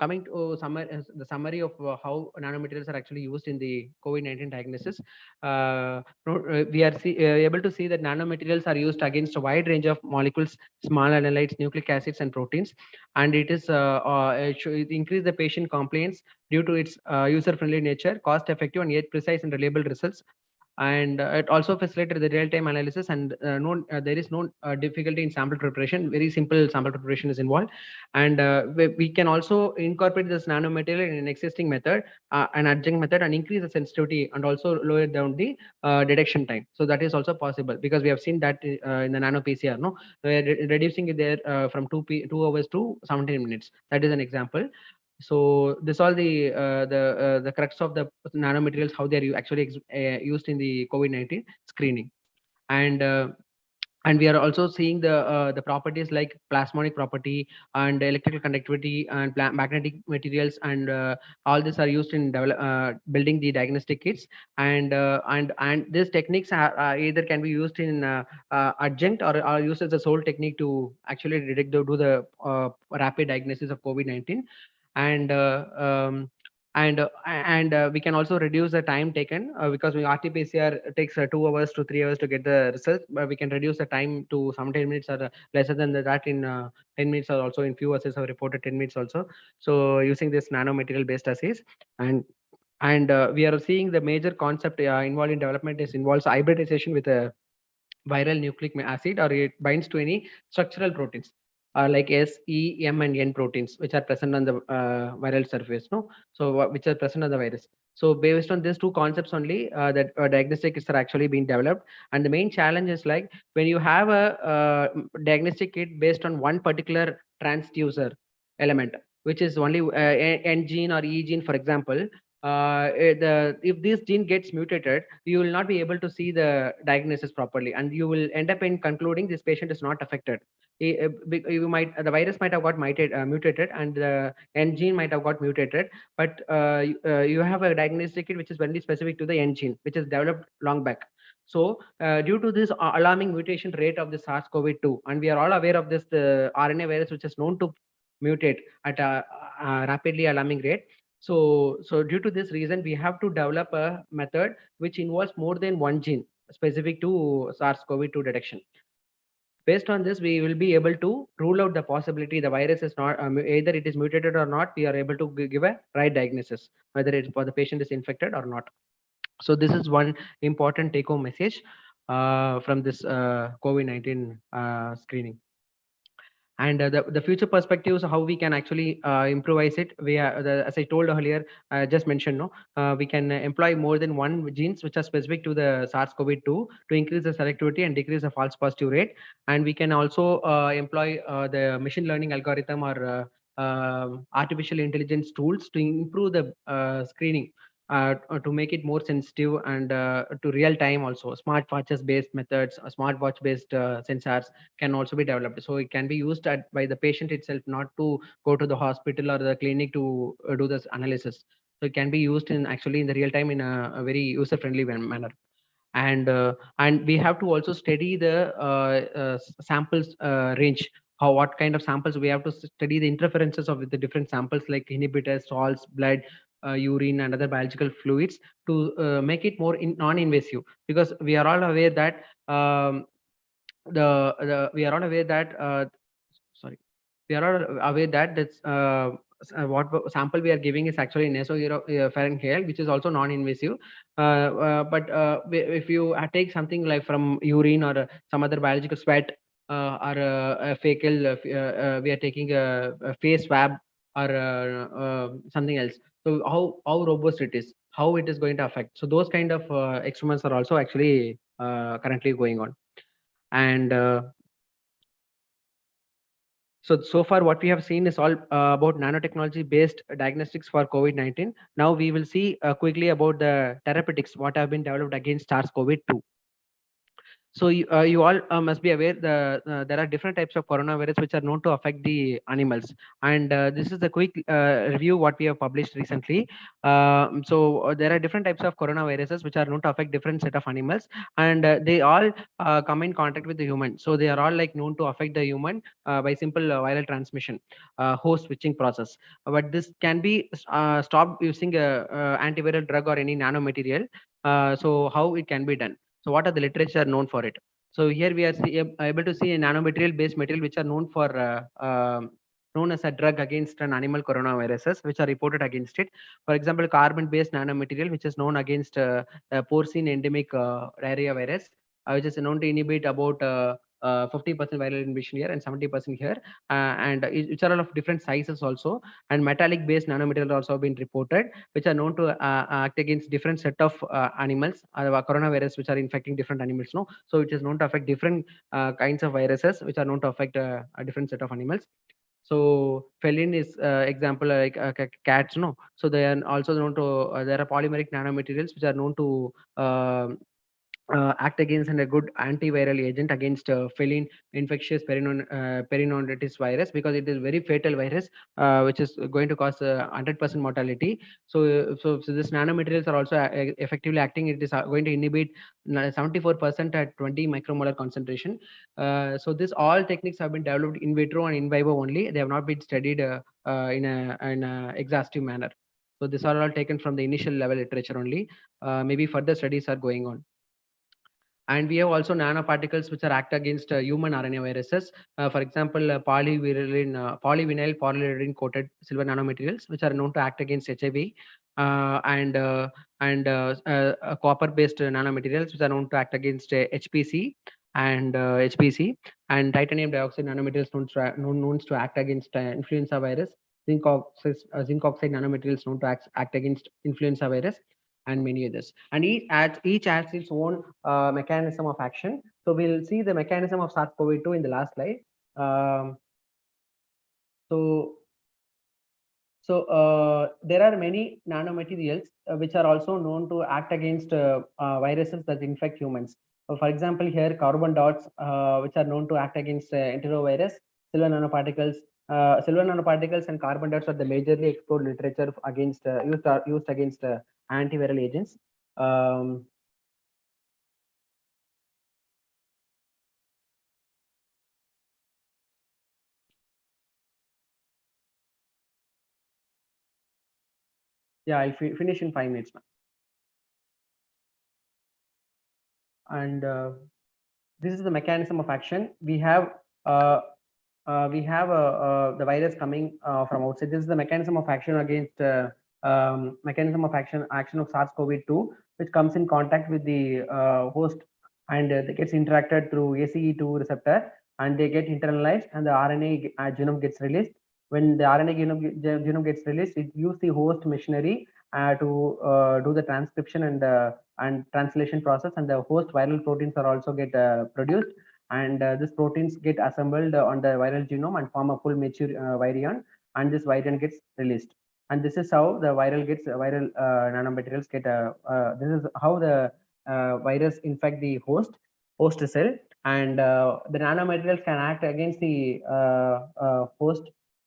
coming to the summary of how nanomaterials are actually used in the COVID-19 diagnosis, we are able to see that nanomaterials are used against a wide range of molecules, small analytes, nucleic acids, and proteins, and it is it should increase the patient compliance due to its user-friendly nature, cost-effective, and yet precise and reliable results. And it also facilitated the real-time analysis, and there is no difficulty in sample preparation. Very simple sample preparation is involved, and we can also incorporate this nanomaterial in an existing method, an adjunct method, and increase the sensitivity and also lower down the detection time. So that is also possible because we have seen that in the nano PCR, no, we are reducing it there from 2 hours to 17 minutes. That is an example. So this all the crux of the nanomaterials, how they are actually used in the COVID-19 screening. And we are also seeing the properties like plasmonic property and electrical conductivity and magnetic materials, and all these are used in building the diagnostic kits. And these techniques are either can be used in adjunct or are used as a sole technique to actually do the rapid diagnosis of COVID-19. And we can also reduce the time taken because RT-PCR takes 2 hours to 3 hours to get the results, but we can reduce the time to some 10 minutes or lesser than that in 10 minutes, or also in few assays have reported 10 minutes also. So using this nanomaterial based assays, and we are seeing the major concept involved in development involves hybridization with a viral nucleic acid, or it binds to any structural proteins like S, E, M, and N proteins, which are present on the viral surface. No, so which are present on the virus. So based on these two concepts only, that diagnostic kits are actually being developed. And the main challenge is like when you have a diagnostic kit based on one particular transducer element, which is only N gene or E gene, for example. If this gene gets mutated, you will not be able to see the diagnosis properly, and you will end up in concluding this patient is not affected. The virus might have got mutated, and the N gene might have got mutated, but you have a diagnostic kit which is very specific to the N gene, which is developed long back. So due to this alarming mutation rate of the SARS-CoV-2, and we are all aware of this, the RNA virus, which is known to mutate at a rapidly alarming rate. So due to this reason, we have to develop a method which involves more than one gene specific to SARS-CoV-2 detection. Based on this, we will be able to rule out the possibility the virus is not either it is mutated or not. We are able to give a right diagnosis whether it for the patient is infected or not. So this is one important take-home message from this COVID-19 screening. And the future perspectives, how we can actually improvise it. As I told earlier, just mentioned, no, we can employ more than one genes which are specific to the SARS-CoV-2 to increase the selectivity and decrease the false positive rate. And we can also employ the machine learning algorithm or artificial intelligence tools to improve the screening, to make it more sensitive and to real time. Also smartwatches based methods, smartwatch based sensors can also be developed, so it can be used by the patient itself, not to go to the hospital or the clinic to do this analysis. So it can be used in actually in the real time in a very user friendly manner. And we have to also study the samples range, how what kind of samples we have to study the interferences of the different samples like inhibitors, salts, blood, urine and other biological fluids to make it more non-invasive, because we are all aware that we are all aware that sorry we are all aware that that's what sample we are giving is actually nasopharyngeal, which is also non-invasive. But if you take something like from urine or some other biological sweat, or a fecal, we are taking a face swab or something else. So how robust it is, how it is going to affect. So those kind of experiments are also actually currently going on. And so far what we have seen is all about nanotechnology based diagnostics for COVID-19. Now we will see quickly about the therapeutics what have been developed against SARS-CoV-2. So you all must be aware there are different types of coronavirus which are known to affect the animals, and this is a quick review what we have published recently. There are different types of coronaviruses which are known to affect different set of animals, and they all come in contact with the human. So they are all like known to affect the human by simple viral transmission, host switching process. But this can be stopped using a antiviral drug or any nanomaterial. So how it can be done? So what are the literature known for it? So here we are able to see a nanomaterial based material which are known for known as a drug against an animal coronaviruses which are reported against it. For example, carbon based nanomaterial which is known against porcine endemic diarrhea virus, which is known to inhibit about 50% viral inhibition here and 70% here, and which are all of different sizes also. And metallic based nanomaterial also been reported, which are known to act against different set of animals, coronavirus which are infecting different animals. No, so it is known to affect different kinds of viruses which are known to affect a different set of animals. So feline is example like cats. No, so they are also known to there are polymeric nanomaterials which are known to act against and a good antiviral agent against feline infectious periodontitis virus, because it is very fatal virus which is going to cause 100% mortality. So this nanomaterials are also effectively acting. It is going to inhibit 74% at 20 micromolar concentration. So this all techniques have been developed in vitro and in vivo only. They have not been studied in a exhaustive manner. So these are all taken from the initial level literature only. Maybe further studies are going on. And we have also nanoparticles which are act against human RNA viruses. For example, polyvinyl polyurine coated silver nanomaterials, which are known to act against HIV, and copper based nanomaterials, which are known to act against HPC, and titanium dioxide nanomaterials known to act against influenza virus. Zinc oxide nanomaterials known to act against influenza virus, and many others. And each has its own mechanism of action. So we'll see the mechanism of SARS-CoV-2 in the last slide. Um, so there are many nanomaterials which are also known to act against viruses that infect humans. So for example, here carbon dots, which are known to act against enterovirus, silver nanoparticles. Silver nanoparticles and carbon dots are the majorly explored literature against used against antiviral agents. Um, Yeah, I'll finish in 5 minutes, ma'am. And this is the mechanism of action. We have the virus coming from outside. This is the mechanism of action against mechanism of action of SARS-CoV-2, which comes in contact with the host, and it gets interacted through ACE2 receptor, and they get internalized, and the RNA genome gets released. When the RNA genome gets released, it uses the host machinery to do the transcription and translation process, and the host viral proteins are also get produced, and these proteins get assembled on the viral genome and form a full mature virion, and this virion gets released. And this is how the viral nanomaterials get. This is how the virus infect the host cell, and the nanomaterials can act against the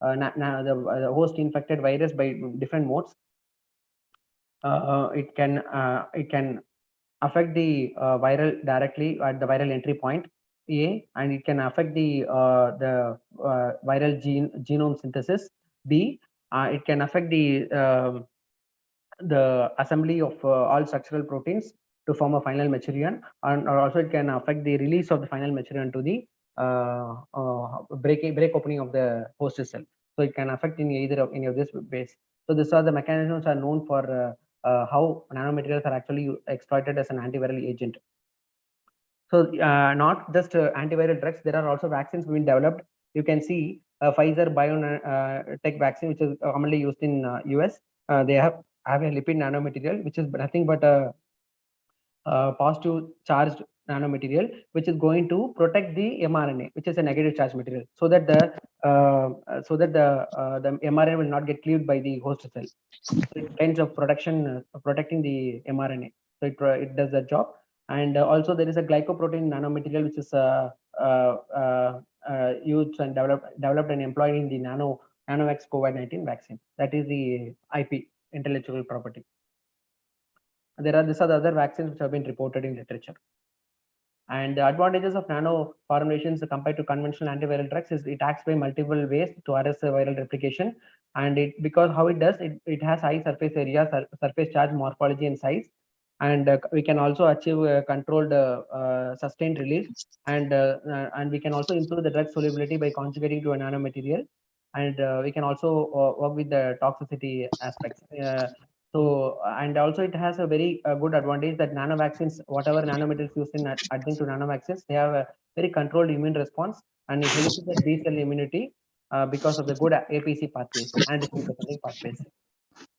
the host infected virus by different modes. It can affect the viral directly at the viral entry point A, and it can affect the viral genome synthesis B. It can affect the assembly of all structural proteins to form a final material, and or also it can affect the release of the final material to the break opening of the host cell. So it can affect in either of any of this ways. So these are the mechanisms are known for how nanomaterials are actually exploited as an antiviral agent. So not just antiviral drugs, there are also vaccines being developed. You can see Pfizer BioNTech vaccine, which is commonly used in US. They have a lipid nanomaterial, which is nothing but a positive charged nanomaterial, which is going to protect the mRNA, which is a negative charge material, so that the mRNA will not get cleaved by the host cell. So it kinds of protecting the mRNA. So it does that job. And also there is a glycoprotein nanomaterial, which is used and developed and employed in the Nanovax COVID-19 vaccine. That is the IP, intellectual property. These are the other vaccines which have been reported in literature. And the advantages of nano formulations compared to conventional antiviral drugs is it acts by multiple ways to arrest viral replication. And because how it does, it has high surface area, surface charge, morphology, and size. And we can also achieve controlled sustained release. And we can also improve the drug solubility by conjugating to a nanomaterial. And we can also work with the toxicity aspects. And also it has a very good advantage that nano vaccines, whatever nanomaterials used in adding to nano vaccines, they have a very controlled immune response, and it helps with the B cell immunity because of the good APC pathways, antigen presenting pathways.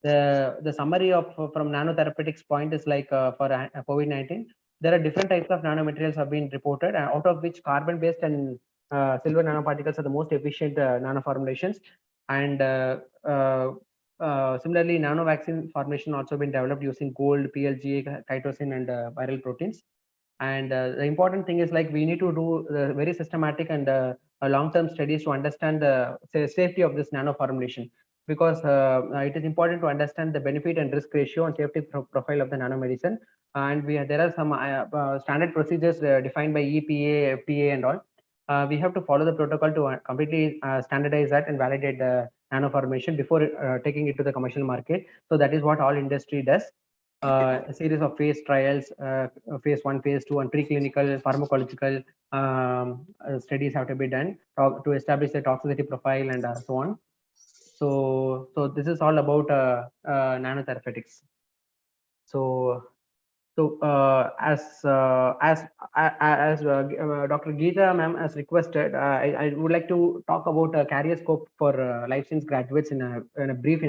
The summary of from nanotherapeutics point is like for COVID-19, there are different types of nanomaterials have been reported, out of which carbon-based and silver nanoparticles are the most efficient nanoformulations. And similarly, nano vaccine formulation also been developed using gold, PLGA, chitosan, and viral proteins. And the important thing is like we need to do very systematic and long-term studies to understand the safety of this nano formulation, because it is important to understand the benefit and risk ratio and safety profile of the nanomedicine. And there are some standard procedures defined by EPA, FDA, and all. We have to follow the protocol to completely standardize that and validate the nano formulation before taking it to the commercial market. So that is what all industry does. A series of phase trials, phase 1, phase 2, and preclinical pharmacological studies have to be done to establish the toxicity profile and so on. So this is all about nanotherapeutics. So as Dr. Geeta ma'am has requested, I would like to talk about a career scope for life science graduates in a brief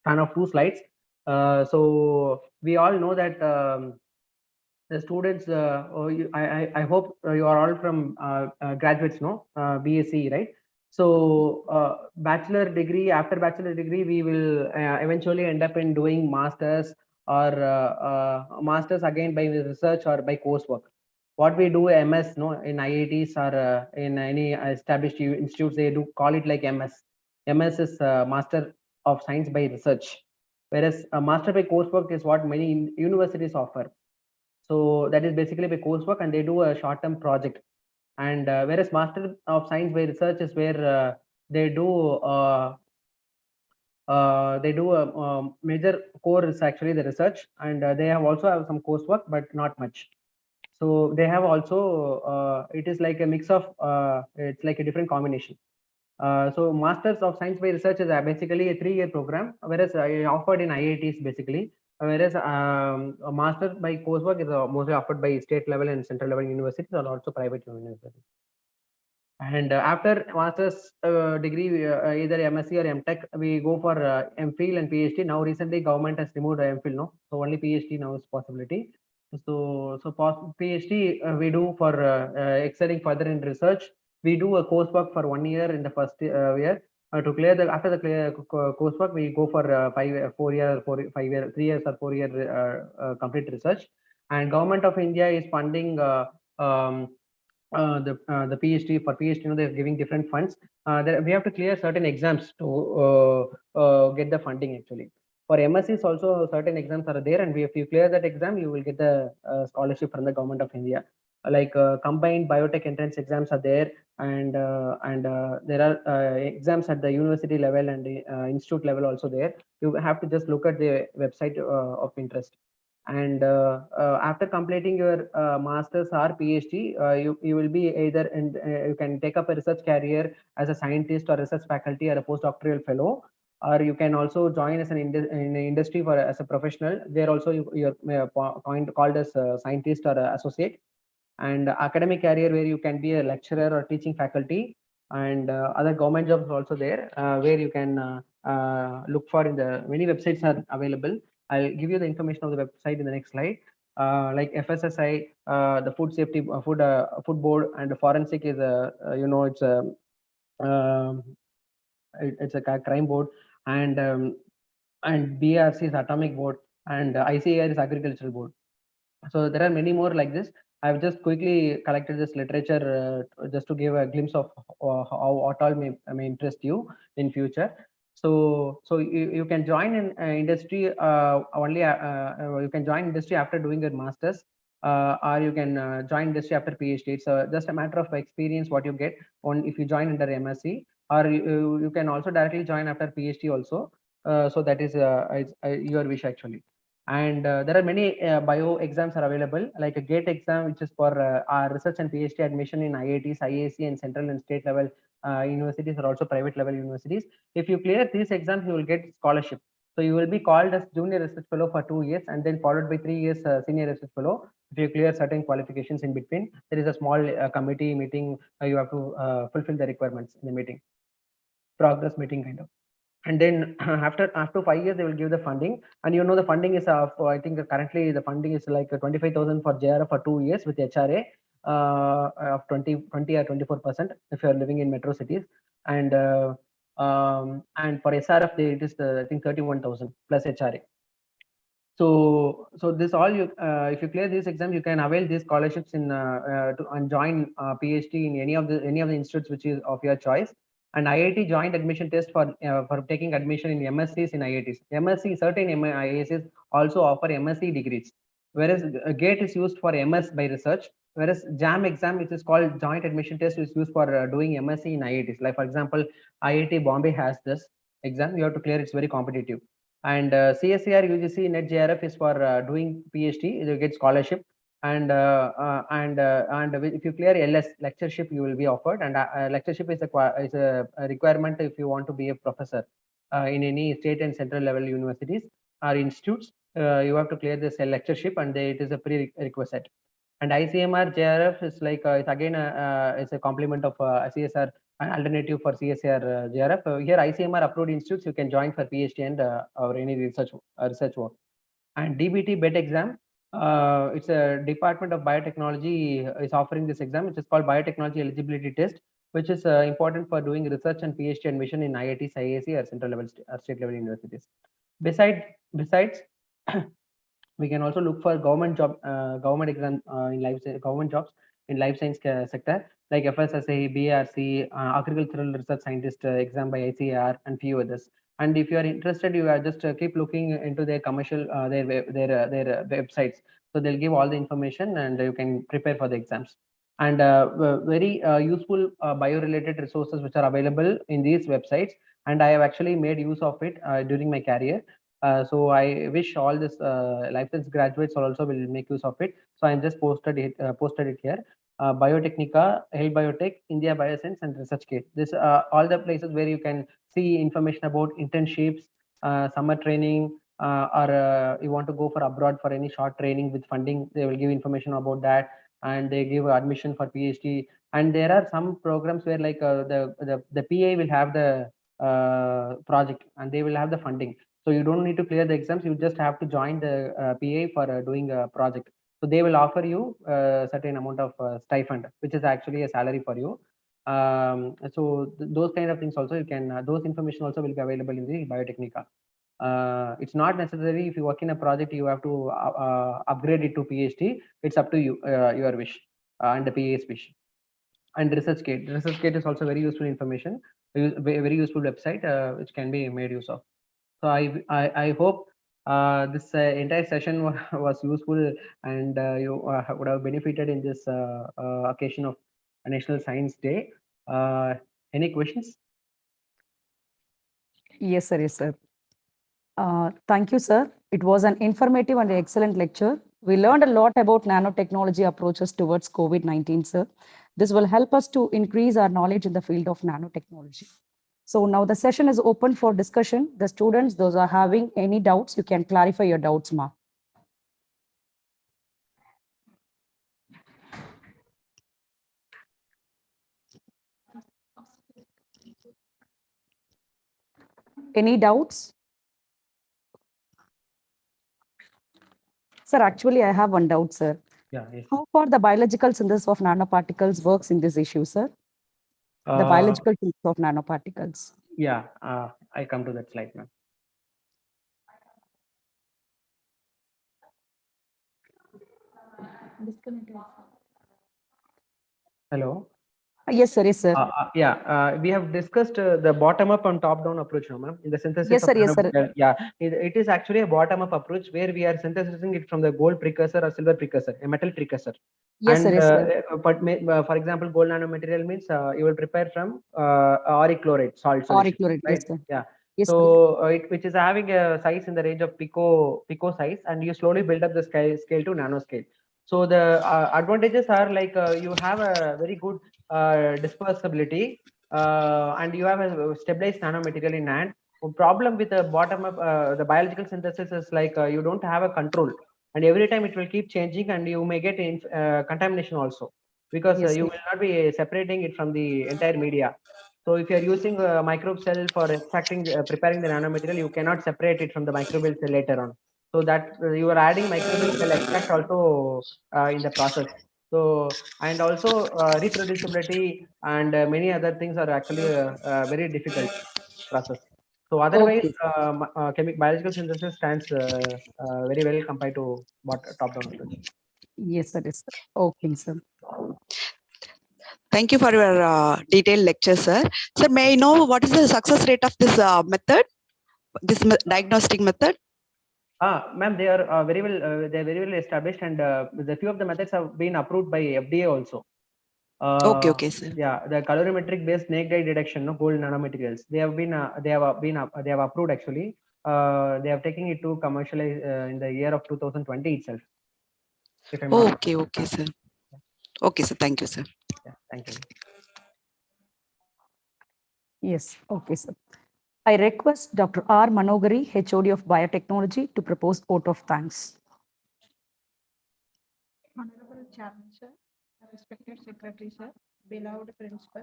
span of 2 slides. So we all know that the students, I hope you are all from graduates, no? BSc, right? So bachelor degree, after bachelor degree, we will eventually end up in doing masters or masters again by research or by coursework. What we do MS, no, in IITs or in any established institutes, they do call it like MS. MS is Master of Science by Research, whereas a master by coursework is what many universities offer. So that is basically by coursework, and they do a short-term project. And whereas Master of Science by Research is where they do They do a major core is actually the research, and they also have some coursework, but not much. So they have also it is like a mix of it's like a different combination. So Masters of Science by Research is basically a 3-year program, whereas offered in IITs basically, whereas a Master by coursework is mostly offered by state level and central level universities or also private universities. And after master's degree, either MSc or MTech, we go for MPhil and PhD. Now recently government has removed MPhil, no, so only PhD now is possibility. So PhD we do for excelling further in research. We do a coursework for 1 year in the first year. To clear the after the coursework, we go for 4 year, 5 year, 3 years or 4 year complete research. And government of India is funding um, the PhD for PhD, they're giving different funds. We have to clear certain exams to get the funding actually. For MSCs also certain exams are there, and if you clear that exam, you will get the scholarship from the government of India. Like combined biotech entrance exams are there, and there are exams at the university level and the institute level also there. You have to just look at the website of interest. And after completing your master's or PhD, you will be either you can take up a research career as a scientist or research faculty or a postdoctoral fellow, or you can also join as in the industry for as a professional. There also you're called as a scientist or a associate. And academic career where you can be a lecturer or teaching faculty, and other government jobs also there where you can look for. In the many websites are available. I'll give you the information of the website in the next slide. Like FSSI, the food safety food board, and the forensic is a it's a um, it's a crime board, and BRC is atomic board, and ICAR is agricultural board. So there are many more like this. I've just quickly collected this literature just to give a glimpse of how what all may interest you in future. So you can join in industry only. You can join industry after doing your masters, or you can join industry after PhD. It's just a matter of experience what you get on if you join under MSc, or you can also directly join after PhD also. So that is your wish actually. And there are many bio exams are available, like a GATE exam, which is for our research and PhD admission in IITs, IAC, and central and state level universities, or also private level universities. If you clear these exams, you will get scholarship. So you will be called as junior research fellow for 2 years, and then followed by 3 years senior research fellow. If you clear certain qualifications in between, there is a small committee meeting. You have to fulfill the requirements in the meeting, progress meeting kind of. And then after 5 years they will give the funding, and the funding is I think currently the funding is like 25,000 for JRF for 2 years with HRA of 20 or 24% if you are living in metro cities, and for SRF it is I think 31,000 plus HRA. So this all you if you clear this exam, you can avail these scholarships and join PhD in any of the institutes which is of your choice. And IIT joint admission test for taking admission in MSCs in IITs. MSc certain IITs also offer MSc degrees, whereas GATE is used for MS by research, whereas JAM exam, which is called joint admission test, is used for doing MSc in IITs. Like for example, IIT Bombay has this exam. You have to clear. It's very competitive. And CSCR UGC Net JRF is for doing PhD. You get scholarship. And if you clear LS lectureship, you will be offered. And lectureship is a requirement if you want to be a professor in any state and central level universities or institutes. You have to clear this lectureship, and it is a prerequisite. And ICMR JRF is like it's again it's a complement of CSR, an alternative for CSR JRF. Here ICMR approved institutes you can join for PhD and or any research work. And DBT BET exam, it's a Department of Biotechnology is offering this exam, which is called Biotechnology Eligibility Test, which is important for doing research and PhD admission in IITs, IAC, or central level or state level universities. Besides we can also look for government exam in government jobs in life science sector, like FSSA, BRC, agricultural research scientist exam by ICAR, and few others. And if you are interested, you are just keep looking into their commercial their websites. So they'll give all the information, and you can prepare for the exams. and very useful bio-related resources which are available in these websites, and I have actually made use of it during my career. So I wish all this life science graduates also will make use of it. So I'm just posted it here. Biotechnica, Health Biotech, India Bioscience, and ResearchGate. This all the places where you can see information about internships, summer training, or you want to go for abroad for any short training with funding. They will give information about that, and they give admission for PhD. And there are some programs where like the PA will have the project and they will have the funding. So you don't need to clear the exams. You just have to join the PA for doing a project. So they will offer you a certain amount of stipend, which is actually a salary for you. So those kind of things also you can, those information also will be available in the Biotechnica. It's not necessary if you work in a project you have to upgrade it to PhD. It's up to you, your wish, and the PA's wish. And ResearchGate is also very useful information, very useful website which can be made use of. So I hope this entire session was useful, and you would have benefited in this occasion of National Science Day. Any questions? Yes, sir. Yes, sir. Thank you, sir. It was an informative and excellent lecture. We learned a lot about nanotechnology approaches towards COVID-19, sir. This will help us to increase our knowledge in the field of nanotechnology. So now the session is open for discussion. The students, those are having any doubts, you can clarify your doubts, ma. Any doubts? Sir, actually, I have one doubt, sir. Yeah. Yes. How far the biological synthesis of nanoparticles works in this issue, sir? The biological synthesis of nanoparticles. Yeah, I come to that slide, ma'am. Hello. Yes, sir. Yes, sir. Yeah, we have discussed the bottom-up and top-down approach, no, ma'am, in the synthesis Yes, of sir. Yes, sir. nanomaterial. Yeah, it is actually a bottom-up approach where we are synthesizing it from the gold precursor or silver precursor, a metal precursor. Yes, sir. And Yes, sir. but for example, gold nanomaterial means you will prepare from auric chloride salt Auric solution, chloride. right? Yes, sir. Yeah. Yes, sir. So which is having a size in the range of pico size, and you slowly build up the scale to nanoscale. So the advantages are like you have a very good dispersibility, and you have a stabilized nanomaterial in hand. The problem with the bottom up the biological synthesis is like you don't have a control, and every time it will keep changing, and you may get contamination also, because Yes, you sir. will not be separating it from the entire media. So if you are using a microbe cell for extracting preparing the nanomaterial, you cannot separate it from the microbial cell later on. So that you are adding microbial cell extract also in the process. So, and also reproducibility and many other things are actually very difficult process. So otherwise, Okay. biological synthesis stands very well compared to what top-down approach. Yes, sir. Yes, sir. Okay, sir. Thank you for your detailed lecture, sir. Sir, may I know what is the success rate of this method, this diagnostic method? Ma'am, they are very well. They are very well established, and the few of the methods have been approved by FDA also. Okay, sir. Yeah, the colorimetric based naked eye detection, no, gold nanomaterials. They have been approved actually. They have taken it to commercialize in the year of 2020 itself. If I'm not Okay, sir. Okay, sir. Thank you, sir. Yeah, thank you. Yes. Okay, sir. I request Dr. R. Manogari, HOD of Biotechnology, to propose vote of thanks. Honorable Chairman, sir, respected Secretary, sir, beloved Principal.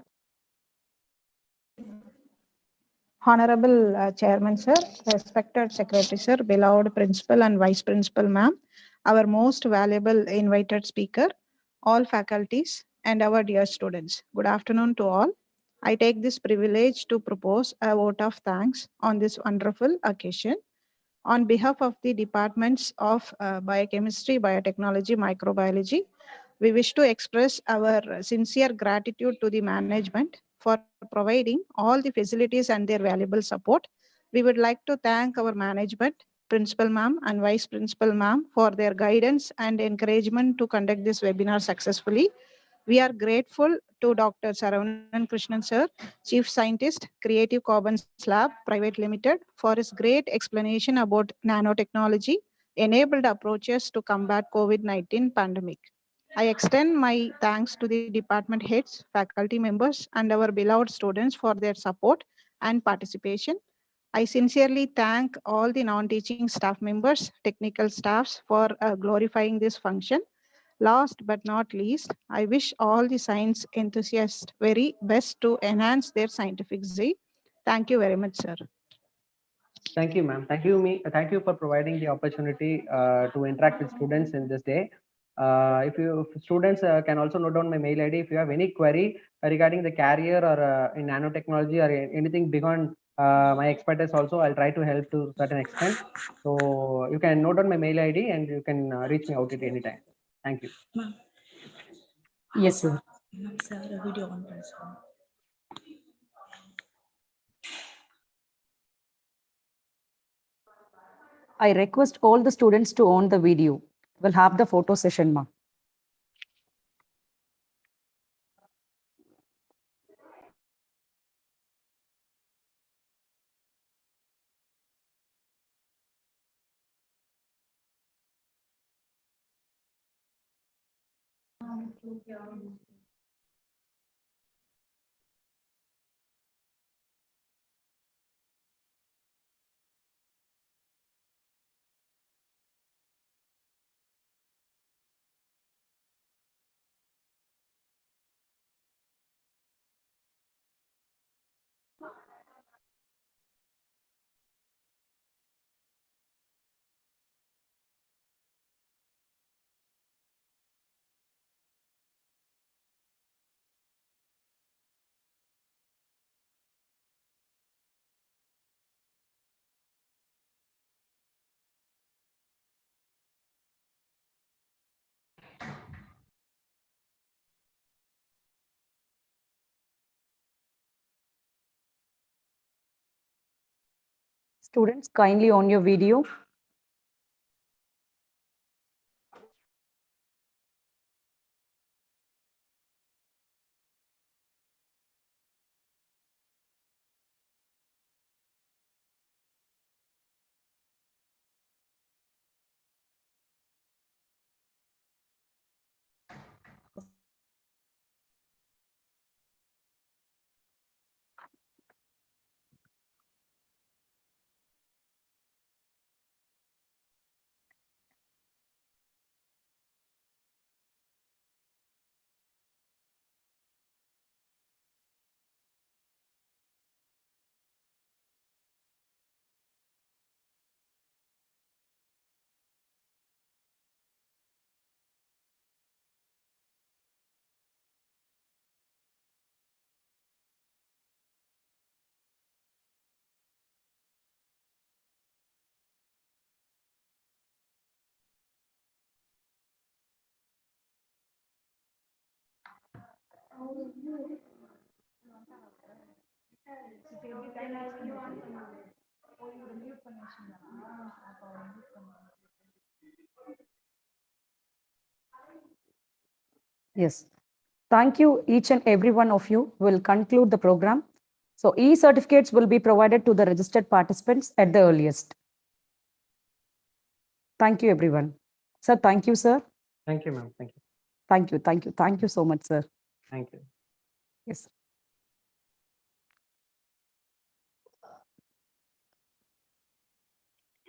Honorable Chairman, sir, respected Secretary, sir, beloved Principal and Vice Principal, ma'am, our most valuable invited speaker, all faculties, and our dear students. Good afternoon to all. I take this privilege to propose a vote of thanks on this wonderful occasion. On behalf of the departments of biochemistry, biotechnology, microbiology, we wish to express our sincere gratitude to the management for providing all the facilities and their valuable support. We would like to thank our management, Principal Ma'am and Vice Principal Ma'am for their guidance and encouragement to conduct this webinar successfully. We are grateful to Dr. Saravanan Krishnan sir, Chief Scientist, Creative Carbons Lab Private Limited, for his great explanation about nanotechnology enabled approaches to combat COVID-19 pandemic. I extend my thanks to the department heads, faculty members, and our beloved students for their support and participation. I sincerely thank all the non-teaching staff members, technical staffs for glorifying this function. Last but not least, I wish all the science enthusiasts very best to enhance their scientific zeal. Thank you very much, sir. Thank you, ma'am. Thank you for providing the opportunity to interact with students in this day. If students can also note down my mail ID, if you have any query regarding the career or in nanotechnology or anything beyond my expertise, also I'll try to help to a certain extent. So you can note down my mail ID and you can reach me out at any time. Thank you. Yes, sir. Video on பண்ணுங்க. I request all the students to on the video. We'll have the photo session, ma. Students, kindly on your video. Yes. Thank you, each and every one of you. Will conclude the program. So e-certificates will be provided to the registered participants at the earliest. Thank you, everyone. Sir, thank you, sir. Thank you, ma'am. Thank you. Thank you. Thank you. Thank you so much, sir. Thank you. Yes.